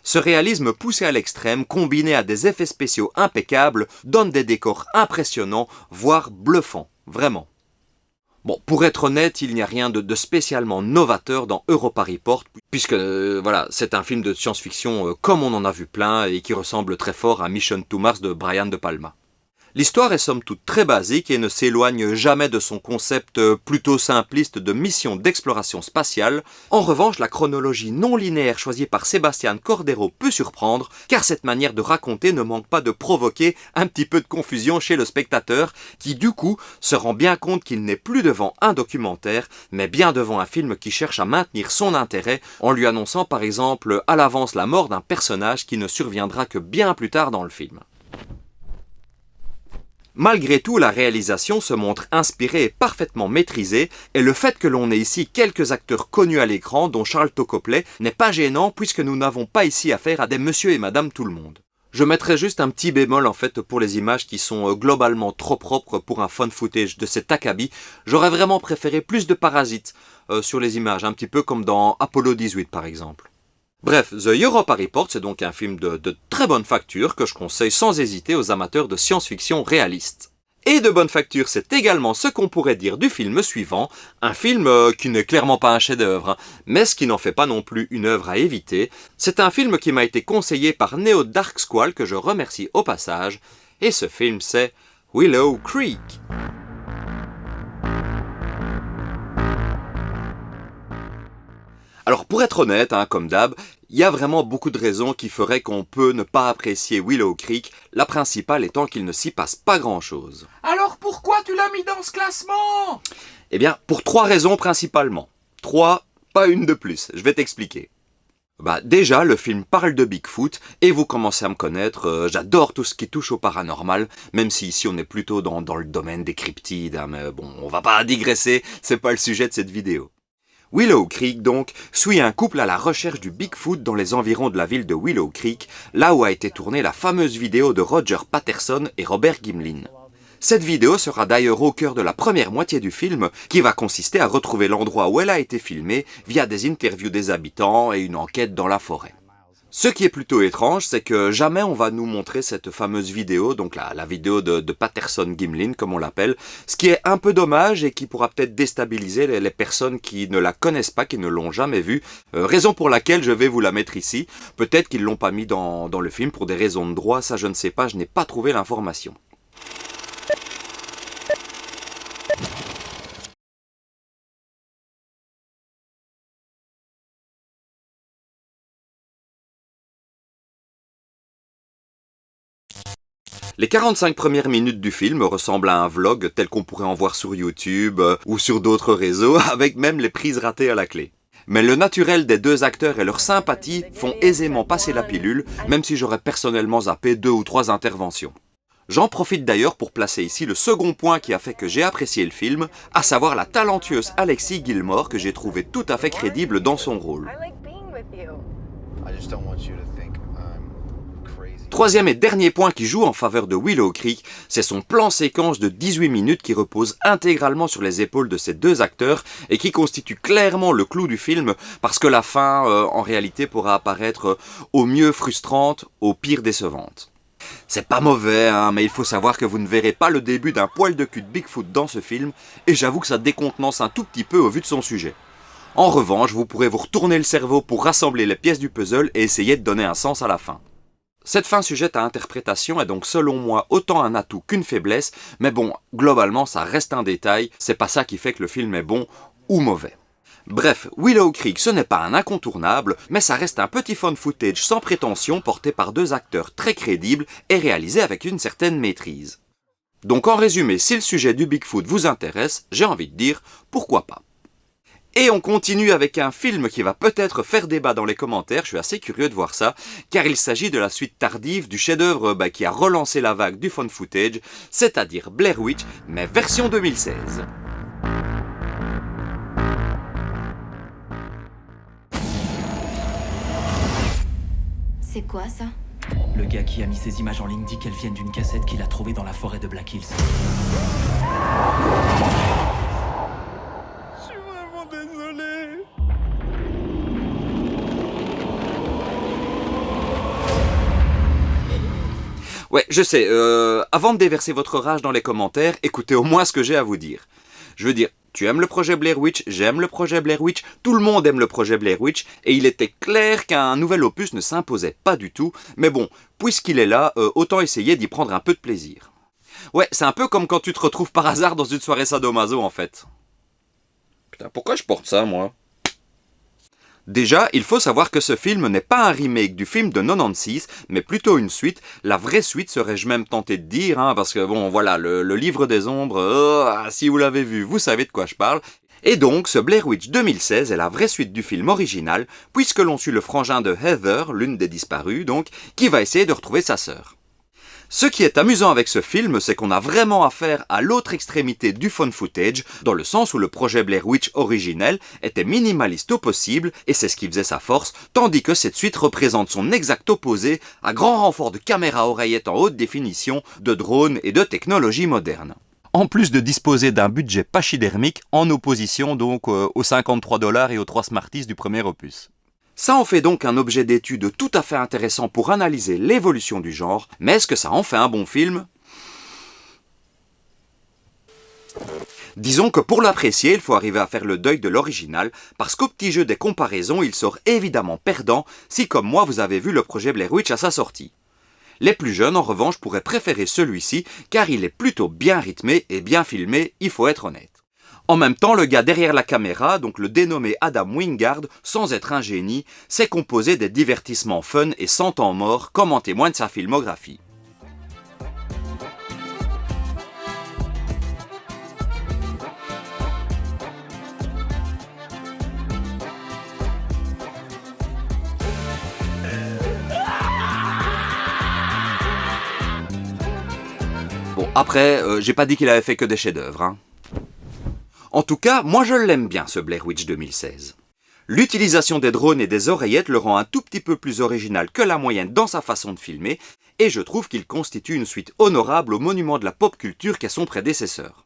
Ce réalisme poussé à l'extrême, combiné à des effets spéciaux impeccables, donne des décors impressionnants, voire bluffants, vraiment. Bon, pour être honnête, il n'y a rien de spécialement novateur dans Europa Report, puisque voilà, c'est un film de science-fiction comme on en a vu plein et qui ressemble très fort à Mission to Mars de Brian De Palma. L'histoire est somme toute très basique et ne s'éloigne jamais de son concept plutôt simpliste de mission d'exploration spatiale. En revanche, la chronologie non linéaire choisie par Sebastian Cordero peut surprendre, car cette manière de raconter ne manque pas de provoquer un petit peu de confusion chez le spectateur, qui du coup se rend bien compte qu'il n'est plus devant un documentaire, mais bien devant un film qui cherche à maintenir son intérêt en lui annonçant par exemple à l'avance la mort d'un personnage qui ne surviendra que bien plus tard dans le film. Malgré tout, la réalisation se montre inspirée et parfaitement maîtrisée, et le fait que l'on ait ici quelques acteurs connus à l'écran, dont Charles Copley, n'est pas gênant puisque nous n'avons pas ici affaire à des monsieur et madame tout le monde. Je mettrai juste un petit bémol en fait pour les images qui sont globalement trop propres pour un found footage de cet acabit. J'aurais vraiment préféré plus de parasites sur les images, un petit peu comme dans Apollo 18 par exemple. Bref, The Europa Report, c'est donc un film de très bonne facture que je conseille sans hésiter aux amateurs de science-fiction réaliste. Et de bonne facture, c'est également ce qu'on pourrait dire du film suivant, un film qui n'est clairement pas un chef-d'œuvre, mais ce qui n'en fait pas non plus une œuvre à éviter. C'est un film qui m'a été conseillé par Neo Dark Squall, que je remercie au passage, et ce film c'est Willow Creek. Alors pour être honnête, comme d'hab, il y a vraiment beaucoup de raisons qui feraient qu'on peut ne pas apprécier Willow Creek, la principale étant qu'il ne s'y passe pas grand-chose. Alors pourquoi tu l'as mis dans ce classement? Eh bien, pour 3 raisons principalement. 3, pas une de plus, je vais t'expliquer. Déjà, le film parle de Bigfoot, et vous commencez à me connaître, j'adore tout ce qui touche au paranormal, même si ici on est plutôt dans le domaine des cryptides, mais bon, on va pas digresser, c'est pas le sujet de cette vidéo. Willow Creek, donc, suit un couple à la recherche du Bigfoot dans les environs de la ville de Willow Creek, là où a été tournée la fameuse vidéo de Roger Patterson et Robert Gimlin. Cette vidéo sera d'ailleurs au cœur de la première moitié du film, qui va consister à retrouver l'endroit où elle a été filmée via des interviews des habitants et une enquête dans la forêt. Ce qui est plutôt étrange, c'est que jamais on va nous montrer cette fameuse vidéo, donc la vidéo de Patterson-Gimlin, comme on l'appelle, ce qui est un peu dommage et qui pourra peut-être déstabiliser les personnes qui ne la connaissent pas, qui ne l'ont jamais vue, raison pour laquelle je vais vous la mettre ici. Peut-être qu'ils l'ont pas mis dans le film pour des raisons de droit, ça je ne sais pas, je n'ai pas trouvé l'information. Les 45 premières minutes du film ressemblent à un vlog tel qu'on pourrait en voir sur YouTube ou sur d'autres réseaux, avec même les prises ratées à la clé. Mais le naturel des deux acteurs et leur sympathie font aisément passer la pilule, même si j'aurais personnellement zappé 2 ou 3 interventions. J'en profite d'ailleurs pour placer ici le second point qui a fait que j'ai apprécié le film, à savoir la talentueuse Alexi Gilmore que j'ai trouvé tout à fait crédible dans son rôle. Troisième et dernier point qui joue en faveur de Willow Creek, c'est son plan séquence de 18 minutes qui repose intégralement sur les épaules de ces deux acteurs et qui constitue clairement le clou du film parce que la fin, en réalité, pourra apparaître au mieux frustrante, au pire décevante. C'est pas mauvais, hein, mais il faut savoir que vous ne verrez pas le début d'un poil de cul de Bigfoot dans ce film et j'avoue que ça décontenance un tout petit peu au vu de son sujet. En revanche, vous pourrez vous retourner le cerveau pour rassembler les pièces du puzzle et essayer de donner un sens à la fin. Cette fin sujette à interprétation est donc selon moi autant un atout qu'une faiblesse, mais bon, globalement ça reste un détail, c'est pas ça qui fait que le film est bon ou mauvais. Bref, Willow Creek ce n'est pas un incontournable, mais ça reste un petit found footage sans prétention porté par deux acteurs très crédibles et réalisé avec une certaine maîtrise. Donc en résumé, si le sujet du Bigfoot vous intéresse, j'ai envie de dire, pourquoi pas. Et on continue avec un film qui va peut-être faire débat dans les commentaires, je suis assez curieux de voir ça, car il s'agit de la suite tardive du chef-d'œuvre qui a relancé la vague du found footage, c'est-à-dire Blair Witch, mais version 2016. C'est quoi ça? Le gars qui a mis ces images en ligne dit qu'elles viennent d'une cassette qu'il a trouvée dans la forêt de Black Hills. Ouais, je sais, avant de déverser votre rage dans les commentaires, écoutez au moins ce que j'ai à vous dire. Je veux dire, tu aimes le projet Blair Witch, j'aime le projet Blair Witch, tout le monde aime le projet Blair Witch, et il était clair qu'un nouvel opus ne s'imposait pas du tout, mais bon, puisqu'il est là, autant essayer d'y prendre un peu de plaisir. Ouais, c'est un peu comme quand tu te retrouves par hasard dans une soirée sadomaso en fait. Putain, pourquoi je porte ça moi ? Déjà, il faut savoir que ce film n'est pas un remake du film de 96, mais plutôt une suite. La vraie suite serais-je même tenté de dire, hein, parce que bon, voilà, le livre des ombres, si vous l'avez vu, vous savez de quoi je parle. Et donc, ce Blair Witch 2016 est la vraie suite du film original, puisque l'on suit le frangin de Heather, l'une des disparues, donc, qui va essayer de retrouver sa sœur. Ce qui est amusant avec ce film, c'est qu'on a vraiment affaire à l'autre extrémité du found footage, dans le sens où le projet Blair Witch originel était minimaliste au possible, et c'est ce qui faisait sa force, tandis que cette suite représente son exact opposé, à grand renfort de caméras oreillettes en haute définition, de drones et de technologies modernes. En plus de disposer d'un budget pachydermique, en opposition donc aux 53 $ et aux 3 Smarties du premier opus. Ça en fait donc un objet d'étude tout à fait intéressant pour analyser l'évolution du genre, mais est-ce que ça en fait un bon film ? Disons que pour l'apprécier, il faut arriver à faire le deuil de l'original, parce qu'au petit jeu des comparaisons, il sort évidemment perdant si comme moi vous avez vu le projet Blair Witch à sa sortie. Les plus jeunes en revanche pourraient préférer celui-ci, car il est plutôt bien rythmé et bien filmé, il faut être honnête. En même temps, le gars derrière la caméra, donc le dénommé Adam Wingard, sans être un génie, sait composer des divertissements fun et sans temps mort, comme en témoigne sa filmographie. Bon, après, j'ai pas dit qu'il avait fait que des chefs-d'œuvre, hein. En tout cas, moi je l'aime bien ce Blair Witch 2016. L'utilisation des drones et des oreillettes le rend un tout petit peu plus original que la moyenne dans sa façon de filmer, et je trouve qu'il constitue une suite honorable au monument de la pop culture qu'est son prédécesseur.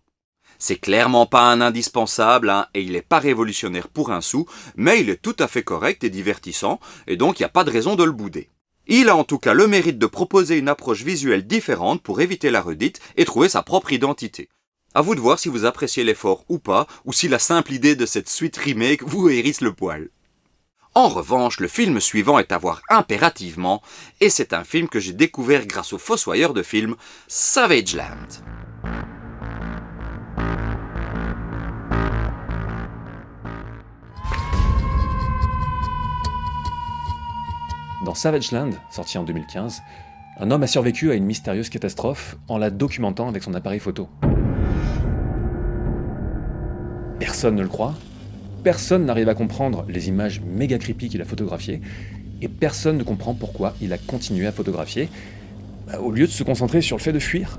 C'est clairement pas un indispensable, hein, et il n'est pas révolutionnaire pour un sou, mais il est tout à fait correct et divertissant, et donc il n'y a pas de raison de le bouder. Il a en tout cas le mérite de proposer une approche visuelle différente pour éviter la redite et trouver sa propre identité. À vous de voir si vous appréciez l'effort ou pas, ou si la simple idée de cette suite remake vous hérisse le poil. En revanche, le film suivant est à voir impérativement, et c'est un film que j'ai découvert grâce au fossoyeur de films Savage Land. Dans Savage Land, sorti en 2015, un homme a survécu à une mystérieuse catastrophe en la documentant avec son appareil photo. Personne ne le croit, personne n'arrive à comprendre les images méga creepy qu'il a photographiées, et personne ne comprend pourquoi il a continué à photographier, au lieu de se concentrer sur le fait de fuir.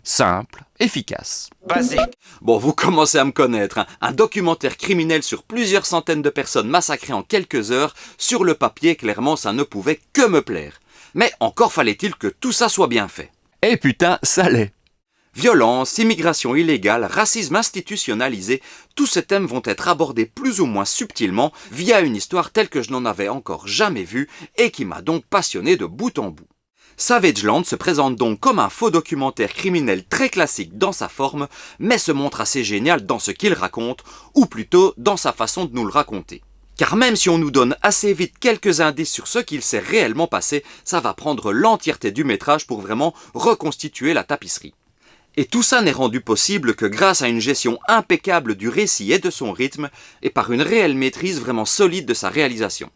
Simple, efficace, basique. Bon, vous commencez à me connaître, hein. Un documentaire criminel sur plusieurs centaines de personnes massacrées en quelques heures, sur le papier, clairement, ça ne pouvait que me plaire. Mais encore fallait-il que tout ça soit bien fait. Et putain, ça l'est. Violence, immigration illégale, racisme institutionnalisé, tous ces thèmes vont être abordés plus ou moins subtilement via une histoire telle que je n'en avais encore jamais vue et qui m'a donc passionné de bout en bout. Savage Land se présente donc comme un faux documentaire criminel très classique dans sa forme, mais se montre assez génial dans ce qu'il raconte, ou plutôt dans sa façon de nous le raconter. Car même si on nous donne assez vite quelques indices sur ce qu'il s'est réellement passé, ça va prendre l'entièreté du métrage pour vraiment reconstituer la tapisserie. Et tout ça n'est rendu possible que grâce à une gestion impeccable du récit et de son rythme, et par une réelle maîtrise vraiment solide de sa réalisation.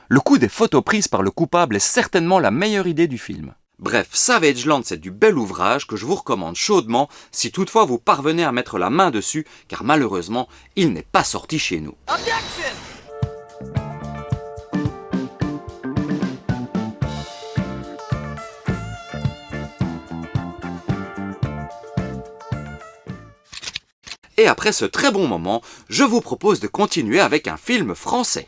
Le coup des photos prises par le coupable est certainement la meilleure idée du film. Bref, Savage Land, c'est du bel ouvrage que je vous recommande chaudement si toutefois vous parvenez à mettre la main dessus, car malheureusement, il n'est pas sorti chez nous. Et après ce très bon moment, je vous propose de continuer avec un film français.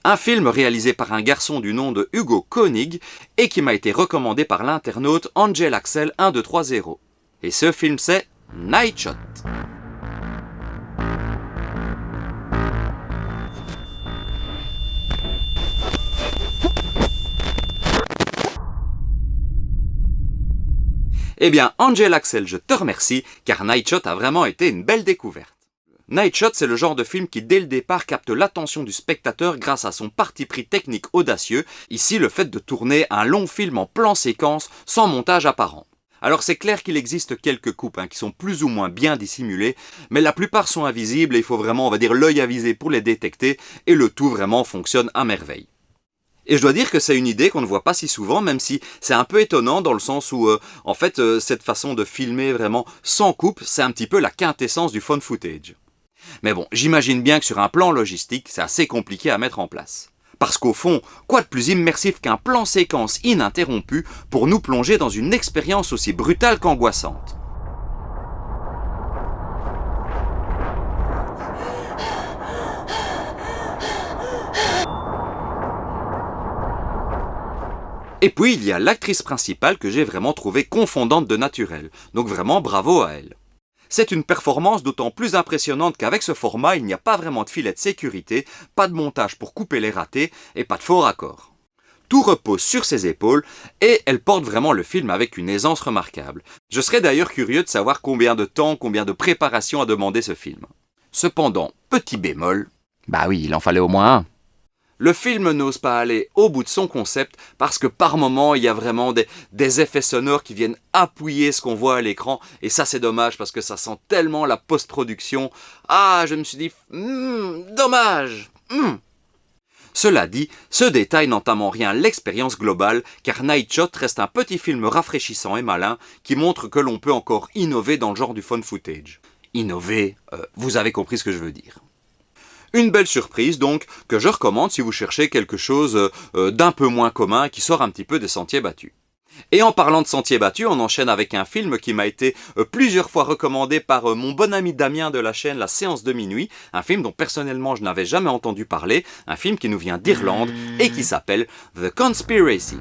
Un film réalisé par un garçon du nom de Hugo Koenig et qui m'a été recommandé par l'internaute Angel Axel 1230. Et ce film c'est Night Shot. Eh bien, Angel Axel, je te remercie, car Night Shot a vraiment été une belle découverte. Night Shot, c'est le genre de film qui, dès le départ, capte l'attention du spectateur grâce à son parti pris technique audacieux, ici le fait de tourner un long film en plan séquence sans montage apparent. Alors c'est clair qu'il existe quelques coupes qui sont plus ou moins bien dissimulées, mais la plupart sont invisibles et il faut vraiment, on va dire, l'œil avisé pour les détecter, et le tout vraiment fonctionne à merveille. Et je dois dire que c'est une idée qu'on ne voit pas si souvent, même si c'est un peu étonnant dans le sens où, cette façon de filmer vraiment sans coupe, c'est un petit peu la quintessence du found footage. Mais bon, j'imagine bien que sur un plan logistique, c'est assez compliqué à mettre en place. Parce qu'au fond, quoi de plus immersif qu'un plan séquence ininterrompu pour nous plonger dans une expérience aussi brutale qu'angoissante. Et puis il y a l'actrice principale que j'ai vraiment trouvée confondante de naturel, donc vraiment bravo à elle. C'est une performance d'autant plus impressionnante qu'avec ce format, il n'y a pas vraiment de filet de sécurité, pas de montage pour couper les ratés et pas de faux raccords. Tout repose sur ses épaules et elle porte vraiment le film avec une aisance remarquable. Je serais d'ailleurs curieux de savoir combien de temps, combien de préparation a demandé ce film. Cependant, petit bémol, Bah oui, il en fallait au moins un. le film n'ose pas aller au bout de son concept parce que par moments, il y a vraiment des effets sonores qui viennent appuyer ce qu'on voit à l'écran. Et ça, c'est dommage parce que ça sent tellement la post-production. Ah, je me suis dit, dommage. Cela dit, ce détail n'entame en rien l'expérience globale car Night Shot reste un petit film rafraîchissant et malin qui montre que l'on peut encore innover dans le genre du found footage. Innover, vous avez compris ce que je veux dire. Une belle surprise donc, que je recommande si vous cherchez quelque chose d'un peu moins commun qui sort un petit peu des sentiers battus. Et en parlant de sentiers battus, on enchaîne avec un film qui m'a été plusieurs fois recommandé par mon bon ami Damien de la chaîne La Séance de Minuit, un film dont personnellement je n'avais jamais entendu parler, un film qui nous vient d'Irlande et qui s'appelle The Conspiracy.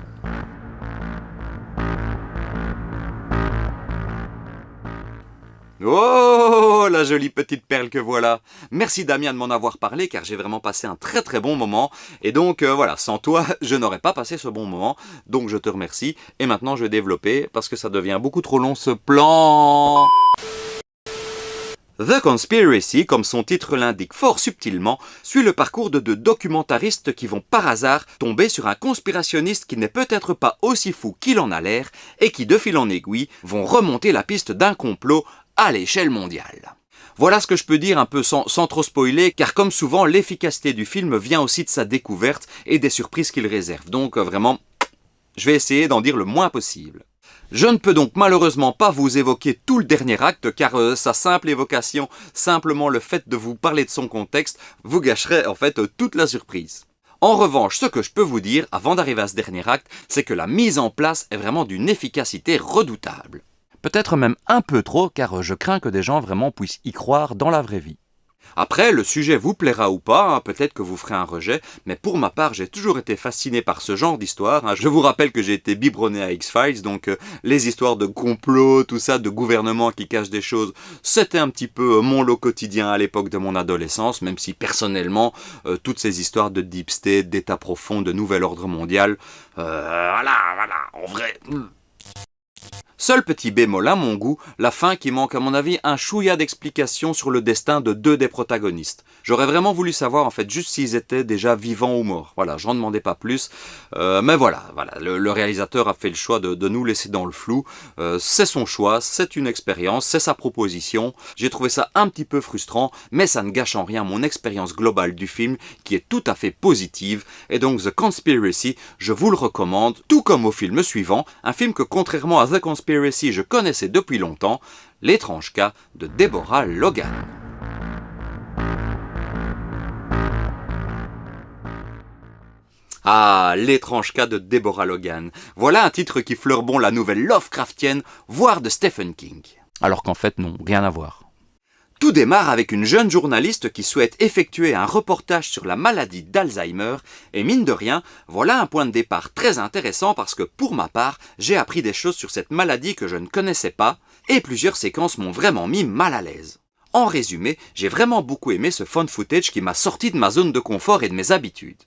Oh, la jolie petite perle que voilà. Merci Damien de m'en avoir parlé car j'ai vraiment passé un très très bon moment. Et donc voilà, sans toi, je n'aurais pas passé ce bon moment. Donc je te remercie. Et maintenant je vais développer parce que ça devient beaucoup trop long ce plan. The Conspiracy, comme son titre l'indique fort subtilement, suit le parcours de deux documentaristes qui vont par hasard tomber sur un conspirationniste qui n'est peut-être pas aussi fou qu'il en a l'air et qui, de fil en aiguille, vont remonter la piste d'un complot à l'échelle mondiale. Voilà ce que je peux dire un peu sans trop spoiler, car comme souvent, l'efficacité du film vient aussi de sa découverte et des surprises qu'il réserve. Donc vraiment, je vais essayer d'en dire le moins possible. Je ne peux donc malheureusement pas vous évoquer tout le dernier acte, car sa simple évocation, simplement le fait de vous parler de son contexte, vous gâcherait en fait toute la surprise. En revanche, ce que je peux vous dire, avant d'arriver à ce dernier acte, c'est que la mise en place est vraiment d'une efficacité redoutable. Peut-être même un peu trop, car je crains que des gens vraiment puissent y croire dans la vraie vie. Après, le sujet vous plaira ou pas, peut-être que vous ferez un rejet, mais pour ma part, j'ai toujours été fasciné par ce genre d'histoire. Je vous rappelle que j'ai été biberonné à X-Files, donc les histoires de complot, tout ça, de gouvernement qui cachent des choses, c'était un petit peu mon lot quotidien à l'époque de mon adolescence, même si personnellement, toutes ces histoires de deep state, d'état profond, de nouvel ordre mondial, voilà, en vrai... Seul petit bémol à mon goût, la fin qui manque à mon avis un chouïa d'explication sur le destin de deux des protagonistes. J'aurais vraiment voulu savoir en fait juste s'ils étaient déjà vivants ou morts. Voilà, j'en demandais pas plus. Mais voilà, le réalisateur a fait le choix de nous laisser dans le flou. C'est son choix, c'est une expérience, c'est sa proposition. J'ai trouvé ça un petit peu frustrant, mais ça ne gâche en rien mon expérience globale du film qui est tout à fait positive. Et donc The Conspiracy, je vous le recommande, tout comme au film suivant, un film que contrairement à The Conspiracy, je connaissais depuis longtemps, L'étrange cas de Deborah Logan. Ah, L'étrange cas de Deborah Logan. Voilà un titre qui fleure bon la nouvelle Lovecraftienne, voire de Stephen King. Alors qu'en fait, non, rien à voir. Tout démarre avec une jeune journaliste qui souhaite effectuer un reportage sur la maladie d'Alzheimer et mine de rien, voilà un point de départ très intéressant parce que pour ma part, j'ai appris des choses sur cette maladie que je ne connaissais pas et plusieurs séquences m'ont vraiment mis mal à l'aise. En résumé, j'ai vraiment beaucoup aimé ce found footage qui m'a sorti de ma zone de confort et de mes habitudes.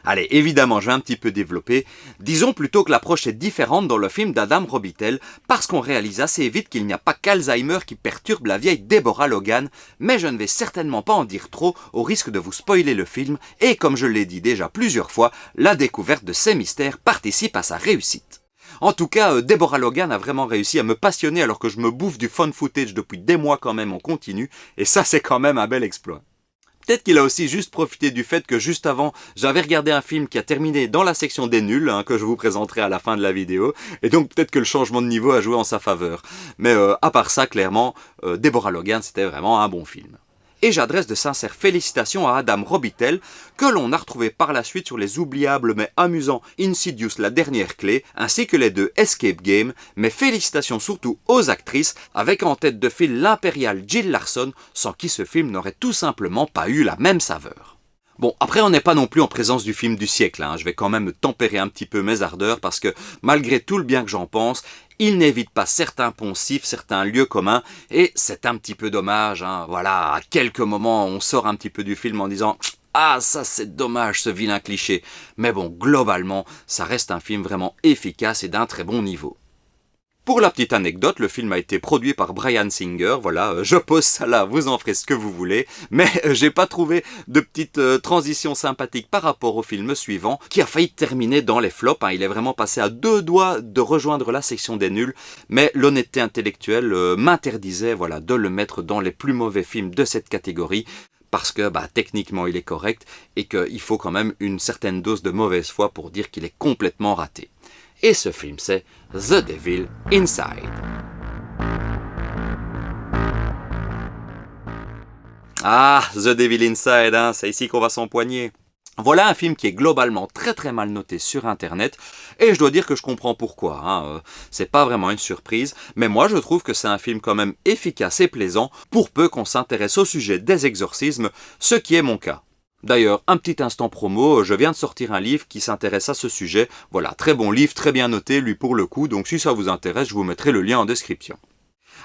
Allez, évidemment, je vais un petit peu développer. Disons plutôt que l'approche est différente dans le film d'Adam Robitel, parce qu'on réalise assez vite qu'il n'y a pas qu'Alzheimer qui perturbe la vieille Deborah Logan, mais je ne vais certainement pas en dire trop au risque de vous spoiler le film, et comme je l'ai dit déjà plusieurs fois, la découverte de ces mystères participe à sa réussite. En tout cas, Deborah Logan a vraiment réussi à me passionner alors que je me bouffe du found footage depuis des mois quand même en continu, et ça c'est quand même un bel exploit. Peut-être qu'il a aussi juste profité du fait que juste avant, j'avais regardé un film qui a terminé dans la section des nuls, que je vous présenterai à la fin de la vidéo, et donc peut-être que le changement de niveau a joué en sa faveur. Mais à part ça, clairement, Deborah Logan, c'était vraiment un bon film. Et j'adresse de sincères félicitations à Adam Robitel, que l'on a retrouvé par la suite sur les oubliables mais amusants Insidious la dernière clé, ainsi que les deux Escape Game, mais félicitations surtout aux actrices, avec en tête de file l'impériale Jill Larson, sans qui ce film n'aurait tout simplement pas eu la même saveur. Bon, après on n'est pas non plus en présence du film du siècle, je vais quand même tempérer un petit peu mes ardeurs, parce que malgré tout le bien que j'en pense, il n'évite pas certains poncifs, certains lieux communs, et c'est un petit peu dommage, voilà, à quelques moments on sort un petit peu du film en disant « Ah, ça c'est dommage ce vilain cliché », mais bon, globalement, ça reste un film vraiment efficace et d'un très bon niveau. Pour la petite anecdote, le film a été produit par Bryan Singer, voilà, je pose ça là, vous en ferez ce que vous voulez, mais j'ai pas trouvé de petite transition sympathique par rapport au film suivant, qui a failli terminer dans les flops, il est vraiment passé à 2 doigts de rejoindre la section des nuls, mais l'honnêteté intellectuelle m'interdisait, voilà, de le mettre dans les plus mauvais films de cette catégorie, parce que techniquement il est correct, et qu'il faut quand même une certaine dose de mauvaise foi pour dire qu'il est complètement raté. Et ce film c'est The Devil Inside. Ah, The Devil Inside, c'est ici qu'on va s'empoigner. Voilà un film qui est globalement très très mal noté sur internet, et je dois dire que je comprends pourquoi, c'est pas vraiment une surprise, mais moi je trouve que c'est un film quand même efficace et plaisant, pour peu qu'on s'intéresse au sujet des exorcismes, ce qui est mon cas. D'ailleurs, un petit instant promo, je viens de sortir un livre qui s'intéresse à ce sujet. Voilà, très bon livre, très bien noté, lui pour le coup, donc si ça vous intéresse, je vous mettrai le lien en description.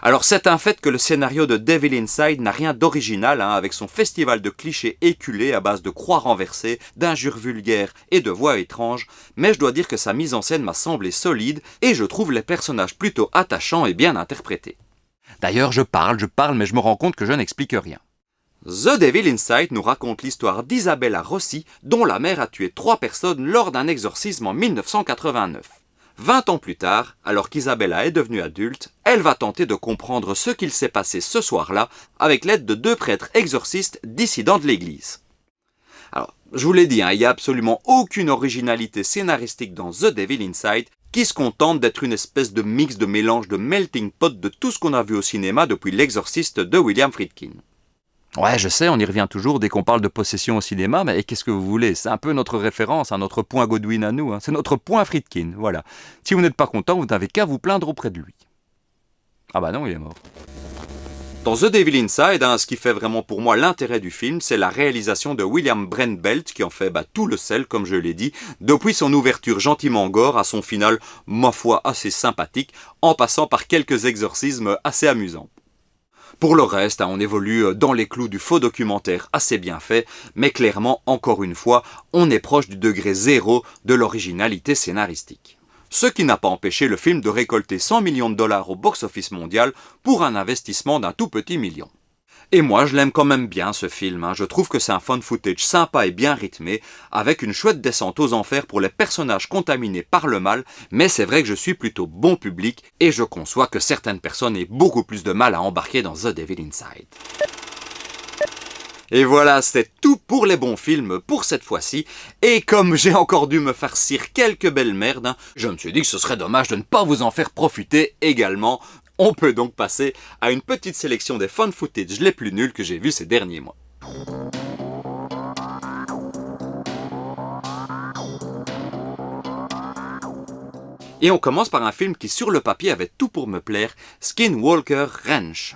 Alors c'est un fait que le scénario de Devil Inside n'a rien d'original, avec son festival de clichés éculés à base de croix renversées, d'injures vulgaires et de voix étranges, mais je dois dire que sa mise en scène m'a semblé solide et je trouve les personnages plutôt attachants et bien interprétés. D'ailleurs je parle, mais je me rends compte que je n'explique rien. The Devil Inside nous raconte l'histoire d'Isabella Rossi, dont la mère a tué 3 personnes lors d'un exorcisme en 1989. 20 ans plus tard, alors qu'Isabella est devenue adulte, elle va tenter de comprendre ce qu'il s'est passé ce soir-là avec l'aide de 2 prêtres exorcistes dissidents de l'église. Alors, je vous l'ai dit, il n'y a absolument aucune originalité scénaristique dans The Devil Inside qui se contente d'être une espèce de mix de mélange de melting pot de tout ce qu'on a vu au cinéma depuis L'Exorciste de William Friedkin. Ouais, je sais, on y revient toujours dès qu'on parle de possession au cinéma, mais qu'est-ce que vous voulez? C'est un peu notre référence, notre point Godwin à nous, c'est notre point Friedkin, voilà. Si vous n'êtes pas content, vous n'avez qu'à vous plaindre auprès de lui. Ah bah non, il est mort. Dans The Devil Inside, ce qui fait vraiment pour moi l'intérêt du film, c'est la réalisation de William Brent-Belt, qui en fait tout le sel, comme je l'ai dit, depuis son ouverture gentiment gore à son final, ma foi, assez sympathique, en passant par quelques exorcismes assez amusants. Pour le reste, on évolue dans les clous du faux documentaire assez bien fait, mais clairement, encore une fois, on est proche du degré zéro de l'originalité scénaristique. Ce qui n'a pas empêché le film de récolter 100 millions de dollars au box-office mondial pour un investissement d'un tout petit million. Et moi, je l'aime quand même bien ce film, je trouve que c'est un fan footage sympa et bien rythmé, avec une chouette descente aux enfers pour les personnages contaminés par le mal, mais c'est vrai que je suis plutôt bon public, et je conçois que certaines personnes aient beaucoup plus de mal à embarquer dans The Devil Inside. Et voilà, c'est tout pour les bons films pour cette fois-ci, et comme j'ai encore dû me farcir quelques belles merdes, je me suis dit que ce serait dommage de ne pas vous en faire profiter également. On peut donc passer à une petite sélection des fan footage les plus nuls que j'ai vus ces derniers mois. Et on commence par un film qui sur le papier avait tout pour me plaire, Skinwalker Ranch.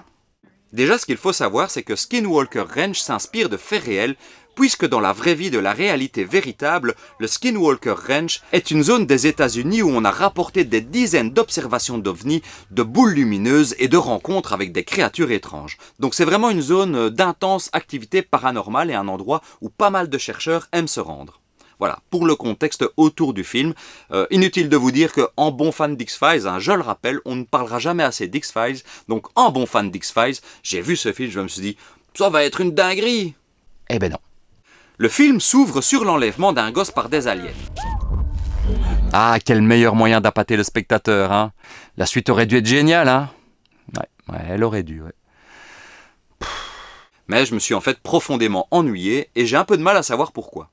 Déjà, ce qu'il faut savoir, c'est que Skinwalker Ranch s'inspire de faits réels, puisque dans la vraie vie de la réalité véritable, le Skinwalker Ranch est une zone des États-Unis où on a rapporté des dizaines d'observations d'ovnis, de boules lumineuses et de rencontres avec des créatures étranges. Donc c'est vraiment une zone d'intense activité paranormale et un endroit où pas mal de chercheurs aiment se rendre. Voilà, pour le contexte autour du film, inutile de vous dire qu'en bon fan d'X-Files, je le rappelle, on ne parlera jamais assez d'X-Files, donc en bon fan d'X-Files, j'ai vu ce film, je me suis dit, ça va être une dinguerie. Eh ben non. Le film s'ouvre sur l'enlèvement d'un gosse par des aliens. Ah, quel meilleur moyen d'appâter le spectateur, La suite aurait dû être géniale, Ouais, elle aurait dû, ouais. Mais je me suis en fait profondément ennuyé, et j'ai un peu de mal à savoir pourquoi.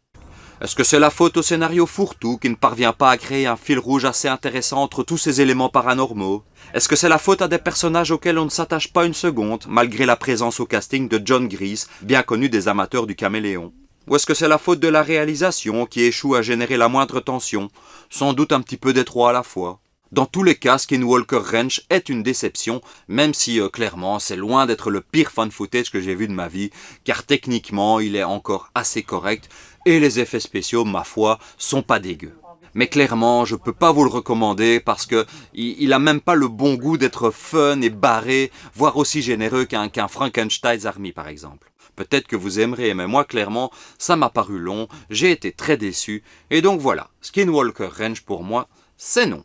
Est-ce que c'est la faute au scénario fourre-tout qui ne parvient pas à créer un fil rouge assez intéressant entre tous ces éléments paranormaux? Est-ce que c'est la faute à des personnages auxquels on ne s'attache pas une seconde, malgré la présence au casting de John Grease, bien connu des amateurs du caméléon? Ou est-ce que c'est la faute de la réalisation qui échoue à générer la moindre tension, sans doute un petit peu des trois à la fois? Dans tous les cas, Skinwalker Ranch est une déception, même si clairement c'est loin d'être le pire fan footage que j'ai vu de ma vie, car techniquement il est encore assez correct, et les effets spéciaux, ma foi, sont pas dégueux. Mais clairement, je peux pas vous le recommander parce que il a même pas le bon goût d'être fun et barré, voire aussi généreux qu'un Frankenstein's Army par exemple. Peut-être que vous aimerez, mais moi clairement, ça m'a paru long, j'ai été très déçu, et donc voilà, Skinwalker Ranch pour moi, c'est non.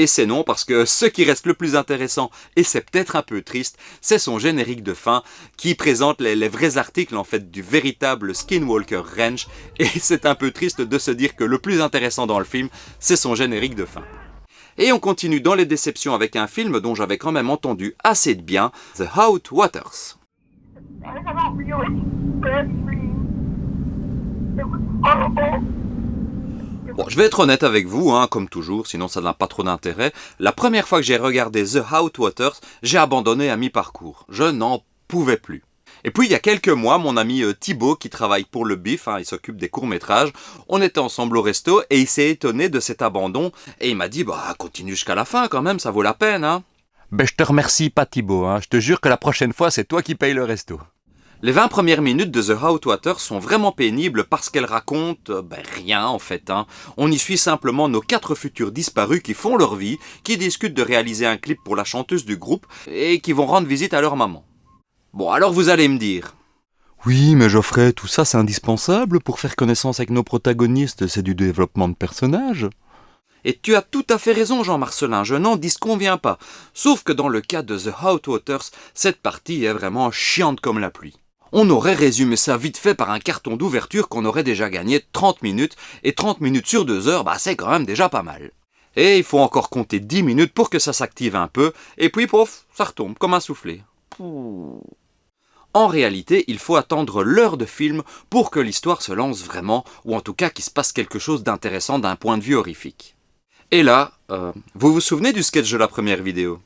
Et c'est non parce que ce qui reste le plus intéressant, et c'est peut-être un peu triste, c'est son générique de fin qui présente les vrais articles en fait du véritable Skinwalker Ranch, et c'est un peu triste de se dire que le plus intéressant dans le film, c'est son générique de fin. Et on continue dans les déceptions avec un film dont j'avais quand même entendu assez de bien, The Hot Waters. Bon, je vais être honnête avec vous, comme toujours, sinon ça n'a pas trop d'intérêt. La première fois que j'ai regardé The Hot Waters, j'ai abandonné à mi-parcours. Je n'en pouvais plus. Et puis il y a quelques mois, mon ami Thibaut, qui travaille pour le BIF, il s'occupe des courts-métrages, on était ensemble au resto et il s'est étonné de cet abandon et il m'a dit continue jusqu'à la fin quand même, ça vaut la peine. Ben je te remercie pas Thibaut, je te jure que la prochaine fois c'est toi qui payes le resto. Les 20 premières minutes de The Hot Water sont vraiment pénibles parce qu'elles racontent rien en fait. On y suit simplement nos 4 futurs disparus qui font leur vie, qui discutent de réaliser un clip pour la chanteuse du groupe et qui vont rendre visite à leur maman. Bon, alors vous allez me dire... Oui, mais Geoffrey, tout ça c'est indispensable pour faire connaissance avec nos protagonistes, c'est du développement de personnages. Et tu as tout à fait raison, Jean-Marcelin, je n'en disconviens pas. Sauf que dans le cas de The Hot Waters, cette partie est vraiment chiante comme la pluie. On aurait résumé ça vite fait par un carton d'ouverture qu'on aurait déjà gagné 30 minutes, et 30 minutes sur 2 heures, c'est quand même déjà pas mal. Et il faut encore compter 10 minutes pour que ça s'active un peu, et puis pouf, ça retombe comme un soufflé. En réalité, il faut attendre l'heure de film pour que l'histoire se lance vraiment, ou en tout cas qu'il se passe quelque chose d'intéressant d'un point de vue horrifique. Et là, vous vous souvenez du sketch de la première vidéo?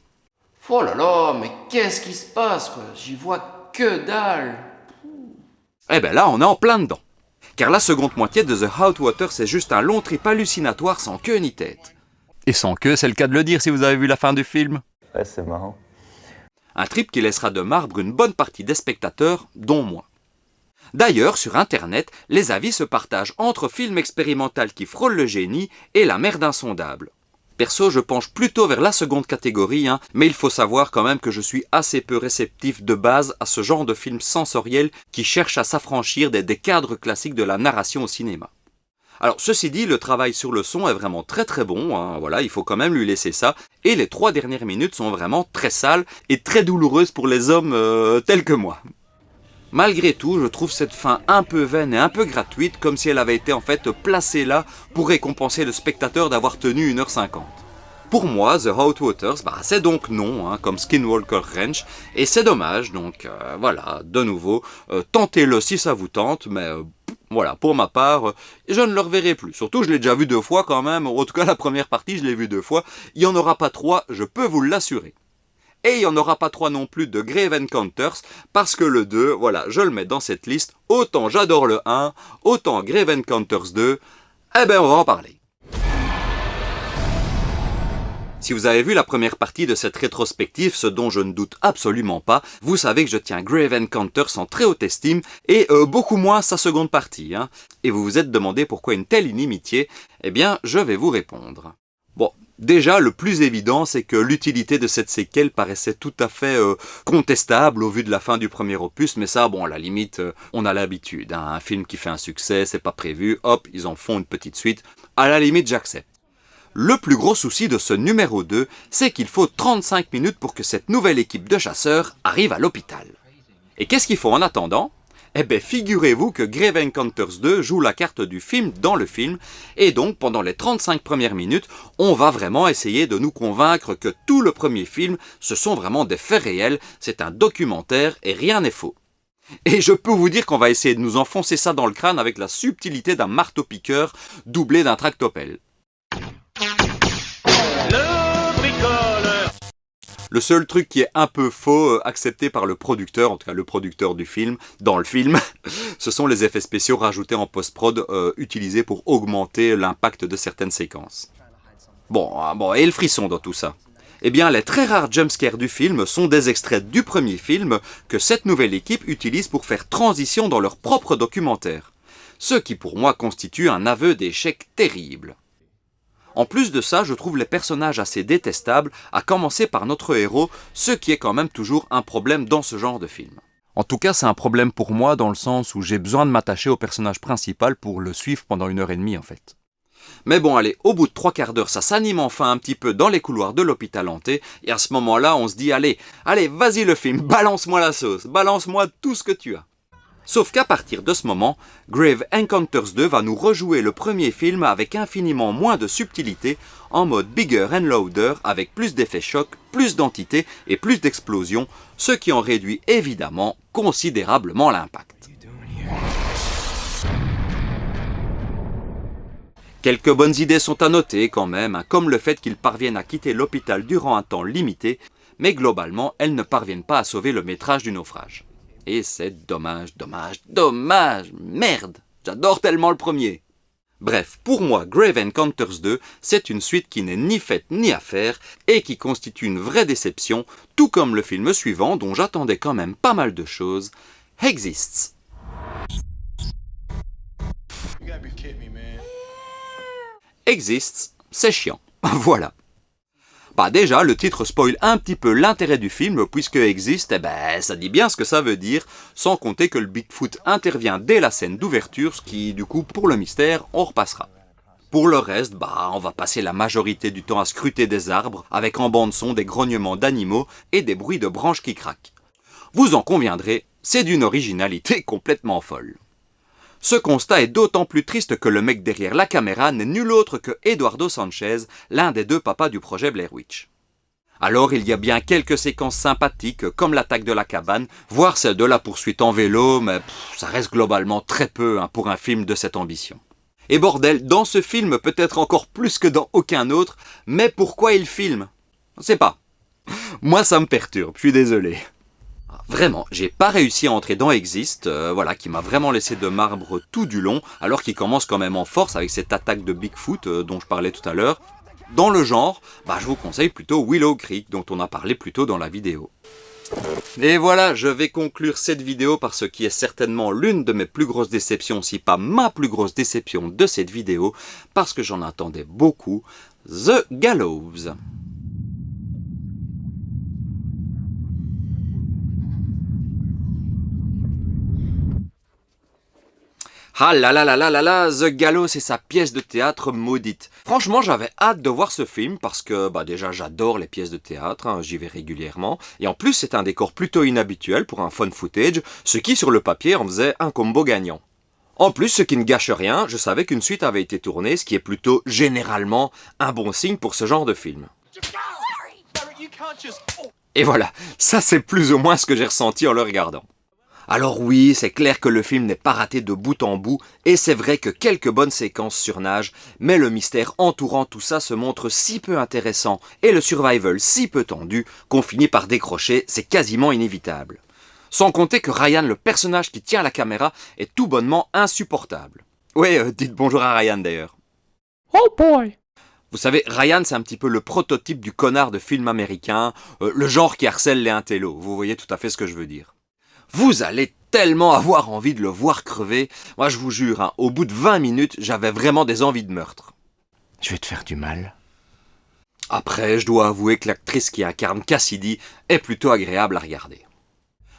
Oh là là, mais qu'est-ce qui se passe quoi? J'y vois que dalle. Eh ben là, on est en plein dedans. Car la seconde moitié de The Hot Water, c'est juste un long trip hallucinatoire sans queue ni tête. Et sans queue, c'est le cas de le dire si vous avez vu la fin du film. Ouais, c'est marrant. Un trip qui laissera de marbre une bonne partie des spectateurs, dont moi. D'ailleurs, sur Internet, les avis se partagent entre film expérimental qui frôle le génie et la merde insondable. Perso, je penche plutôt vers la seconde catégorie, mais il faut savoir quand même que je suis assez peu réceptif de base à ce genre de film sensoriel qui cherche à s'affranchir des cadres classiques de la narration au cinéma. Alors, ceci dit, le travail sur le son est vraiment très très bon, voilà, il faut quand même lui laisser ça, et les 3 dernières minutes sont vraiment très sales et très douloureuses pour les hommes tels que moi. Malgré tout, je trouve cette fin un peu vaine et un peu gratuite, comme si elle avait été en fait placée là pour récompenser le spectateur d'avoir tenu 1h50. Pour moi, The Hot Waters, c'est donc non, comme Skinwalker Ranch, et c'est dommage, donc voilà, de nouveau, tentez-le si ça vous tente, mais voilà, pour ma part, je ne le reverrai plus. Surtout, je l'ai déjà vu 2 fois quand même, en tout cas la première partie, je l'ai vu 2 fois, il n'y en aura pas 3, je peux vous l'assurer. Et il n'y en aura pas 3 non plus de Grave Encounters, parce que le 2, voilà, je le mets dans cette liste, autant j'adore le 1, autant Grave Encounters 2, on va en parler. Si vous avez vu la première partie de cette rétrospective, ce dont je ne doute absolument pas, vous savez que je tiens Grave Encounters en très haute estime, et beaucoup moins sa seconde partie. Et vous vous êtes demandé pourquoi une telle inimitié, je vais vous répondre. Bon, déjà, le plus évident, c'est que l'utilité de cette séquelle paraissait tout à fait contestable au vu de la fin du premier opus, mais ça, à la limite, on a l'habitude. Un film qui fait un succès, c'est pas prévu, hop, ils en font une petite suite. À la limite, j'accepte. Le plus gros souci de ce numéro 2, c'est qu'il faut 35 minutes pour que cette nouvelle équipe de chasseurs arrive à l'hôpital. Et qu'est-ce qu'il faut en attendant ? Figurez-vous que Grave Encounters 2 joue la carte du film dans le film, et donc pendant les 35 premières minutes, on va vraiment essayer de nous convaincre que tout le premier film, ce sont vraiment des faits réels, c'est un documentaire et rien n'est faux. Et je peux vous dire qu'on va essayer de nous enfoncer ça dans le crâne avec la subtilité d'un marteau-piqueur doublé d'un tractopelle. Le seul truc qui est un peu faux, accepté par le producteur, en tout cas le producteur du film, dans le film, ce sont les effets spéciaux rajoutés en post-prod, utilisés pour augmenter l'impact de certaines séquences. Bon, et le frisson dans tout ça ? Les très rares jumpscares du film sont des extraits du premier film que cette nouvelle équipe utilise pour faire transition dans leur propre documentaire. Ce qui pour moi constitue un aveu d'échec terrible. En plus de ça, je trouve les personnages assez détestables, à commencer par notre héros, ce qui est quand même toujours un problème dans ce genre de film. En tout cas, c'est un problème pour moi dans le sens où j'ai besoin de m'attacher au personnage principal pour le suivre pendant 1h30 en fait. Mais bon, allez, au bout de 3/4 d'heure, ça s'anime enfin un petit peu dans les couloirs de l'hôpital hanté, et à ce moment-là, on se dit, allez, vas-y le film, balance-moi la sauce, balance-moi tout ce que tu as. Sauf qu'à partir de ce moment, Grave Encounters 2 va nous rejouer le premier film avec infiniment moins de subtilité, en mode bigger and louder, avec plus d'effets chocs, plus d'entités et plus d'explosions, ce qui en réduit évidemment considérablement l'impact. Quelques bonnes idées sont à noter quand même, comme le fait qu'ils parviennent à quitter l'hôpital durant un temps limité, mais globalement, elles ne parviennent pas à sauver le métrage du naufrage. Et c'est dommage, merde, j'adore tellement le premier. Bref, pour moi, Grave Encounters 2, c'est une suite qui n'est ni faite ni à faire, et qui constitue une vraie déception, tout comme le film suivant, dont j'attendais quand même pas mal de choses, Exists. Exists, c'est chiant. Voilà. Bah déjà, le titre spoil un petit peu l'intérêt du film, puisque Exist, ça dit bien ce que ça veut dire, sans compter que le Bigfoot intervient dès la scène d'ouverture, ce qui, du coup, pour le mystère, on repassera. Pour le reste, on va passer la majorité du temps à scruter des arbres, avec en bande-son des grognements d'animaux et des bruits de branches qui craquent. Vous en conviendrez, c'est d'une originalité complètement folle. Ce constat est d'autant plus triste que le mec derrière la caméra n'est nul autre que Eduardo Sanchez, l'un des deux papas du projet Blair Witch. Alors il y a bien quelques séquences sympathiques comme l'attaque de la cabane, voire celle de la poursuite en vélo, mais ça reste globalement très peu pour un film de cette ambition. Et bordel, dans ce film peut-être encore plus que dans aucun autre, mais pourquoi il filme? Je sais pas. Moi ça me perturbe, je suis désolé. Vraiment, j'ai pas réussi à entrer dans Exist, qui m'a vraiment laissé de marbre tout du long, alors qu'il commence quand même en force avec cette attaque de Bigfoot dont je parlais tout à l'heure. Dans le genre, je vous conseille plutôt Willow Creek, dont on a parlé plus tôt dans la vidéo. Et voilà, je vais conclure cette vidéo par ce qui est certainement l'une de mes plus grosses déceptions, si pas ma plus grosse déception de cette vidéo, parce que j'en attendais beaucoup, The Gallows. Ah là là là là là là, The Gallows c'est sa pièce de théâtre maudite. Franchement, j'avais hâte de voir ce film parce que déjà j'adore les pièces de théâtre, j'y vais régulièrement. Et en plus c'est un décor plutôt inhabituel pour un fun footage, ce qui sur le papier en faisait un combo gagnant. En plus, ce qui ne gâche rien, je savais qu'une suite avait été tournée, ce qui est plutôt généralement un bon signe pour ce genre de film. Et voilà, ça c'est plus ou moins ce que j'ai ressenti en le regardant. Alors oui, c'est clair que le film n'est pas raté de bout en bout, et c'est vrai que quelques bonnes séquences surnagent, mais le mystère entourant tout ça se montre si peu intéressant, et le survival si peu tendu, qu'on finit par décrocher, c'est quasiment inévitable. Sans compter que Ryan, le personnage qui tient la caméra, est tout bonnement insupportable. Ouais, dites bonjour à Ryan d'ailleurs. Oh boy! Vous savez, Ryan c'est un petit peu le prototype du connard de film américain, le genre qui harcèle les intellos, vous voyez tout à fait ce que je veux dire. Vous allez tellement avoir envie de le voir crever. Moi, je vous jure, au bout de 20 minutes, j'avais vraiment des envies de meurtre. Je vais te faire du mal. Après, je dois avouer que l'actrice qui incarne Cassidy est plutôt agréable à regarder.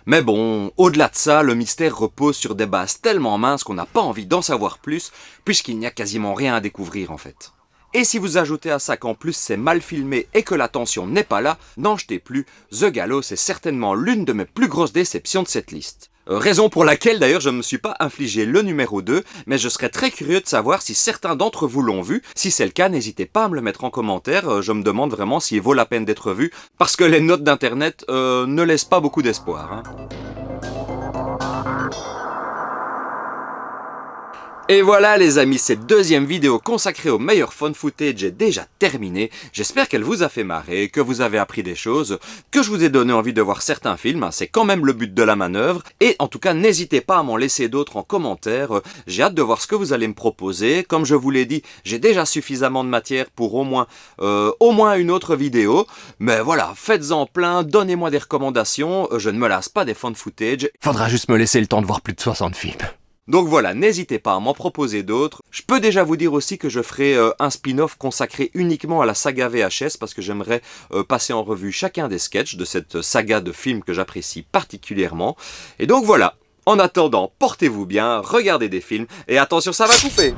Mais bon, au-delà de ça, le mystère repose sur des bases tellement minces qu'on n'a pas envie d'en savoir plus, puisqu'il n'y a quasiment rien à découvrir en fait. Et si vous ajoutez à ça qu'en plus c'est mal filmé et que la tension n'est pas là, n'en jetez plus, The Gallows est certainement l'une de mes plus grosses déceptions de cette liste. Raison pour laquelle d'ailleurs je ne me suis pas infligé le numéro 2, mais je serais très curieux de savoir si certains d'entre vous l'ont vu. Si c'est le cas, n'hésitez pas à me le mettre en commentaire, je me demande vraiment s'il vaut la peine d'être vu, parce que les notes d'internet ne laissent pas beaucoup d'espoir. Et voilà les amis, cette deuxième vidéo consacrée au meilleur fun footage est déjà terminée. J'espère qu'elle vous a fait marrer, que vous avez appris des choses, que je vous ai donné envie de voir certains films, c'est quand même le but de la manœuvre. Et en tout cas, n'hésitez pas à m'en laisser d'autres en commentaire, j'ai hâte de voir ce que vous allez me proposer. Comme je vous l'ai dit, j'ai déjà suffisamment de matière pour au moins une autre vidéo. Mais voilà, faites-en plein, donnez-moi des recommandations, je ne me lasse pas des fun footage. Faudra juste me laisser le temps de voir plus de 60 films. Donc voilà, n'hésitez pas à m'en proposer d'autres. Je peux déjà vous dire aussi que je ferai un spin-off consacré uniquement à la saga VHS parce que j'aimerais passer en revue chacun des sketchs de cette saga de films que j'apprécie particulièrement. Et donc voilà, en attendant, portez-vous bien, regardez des films et attention, ça va couper!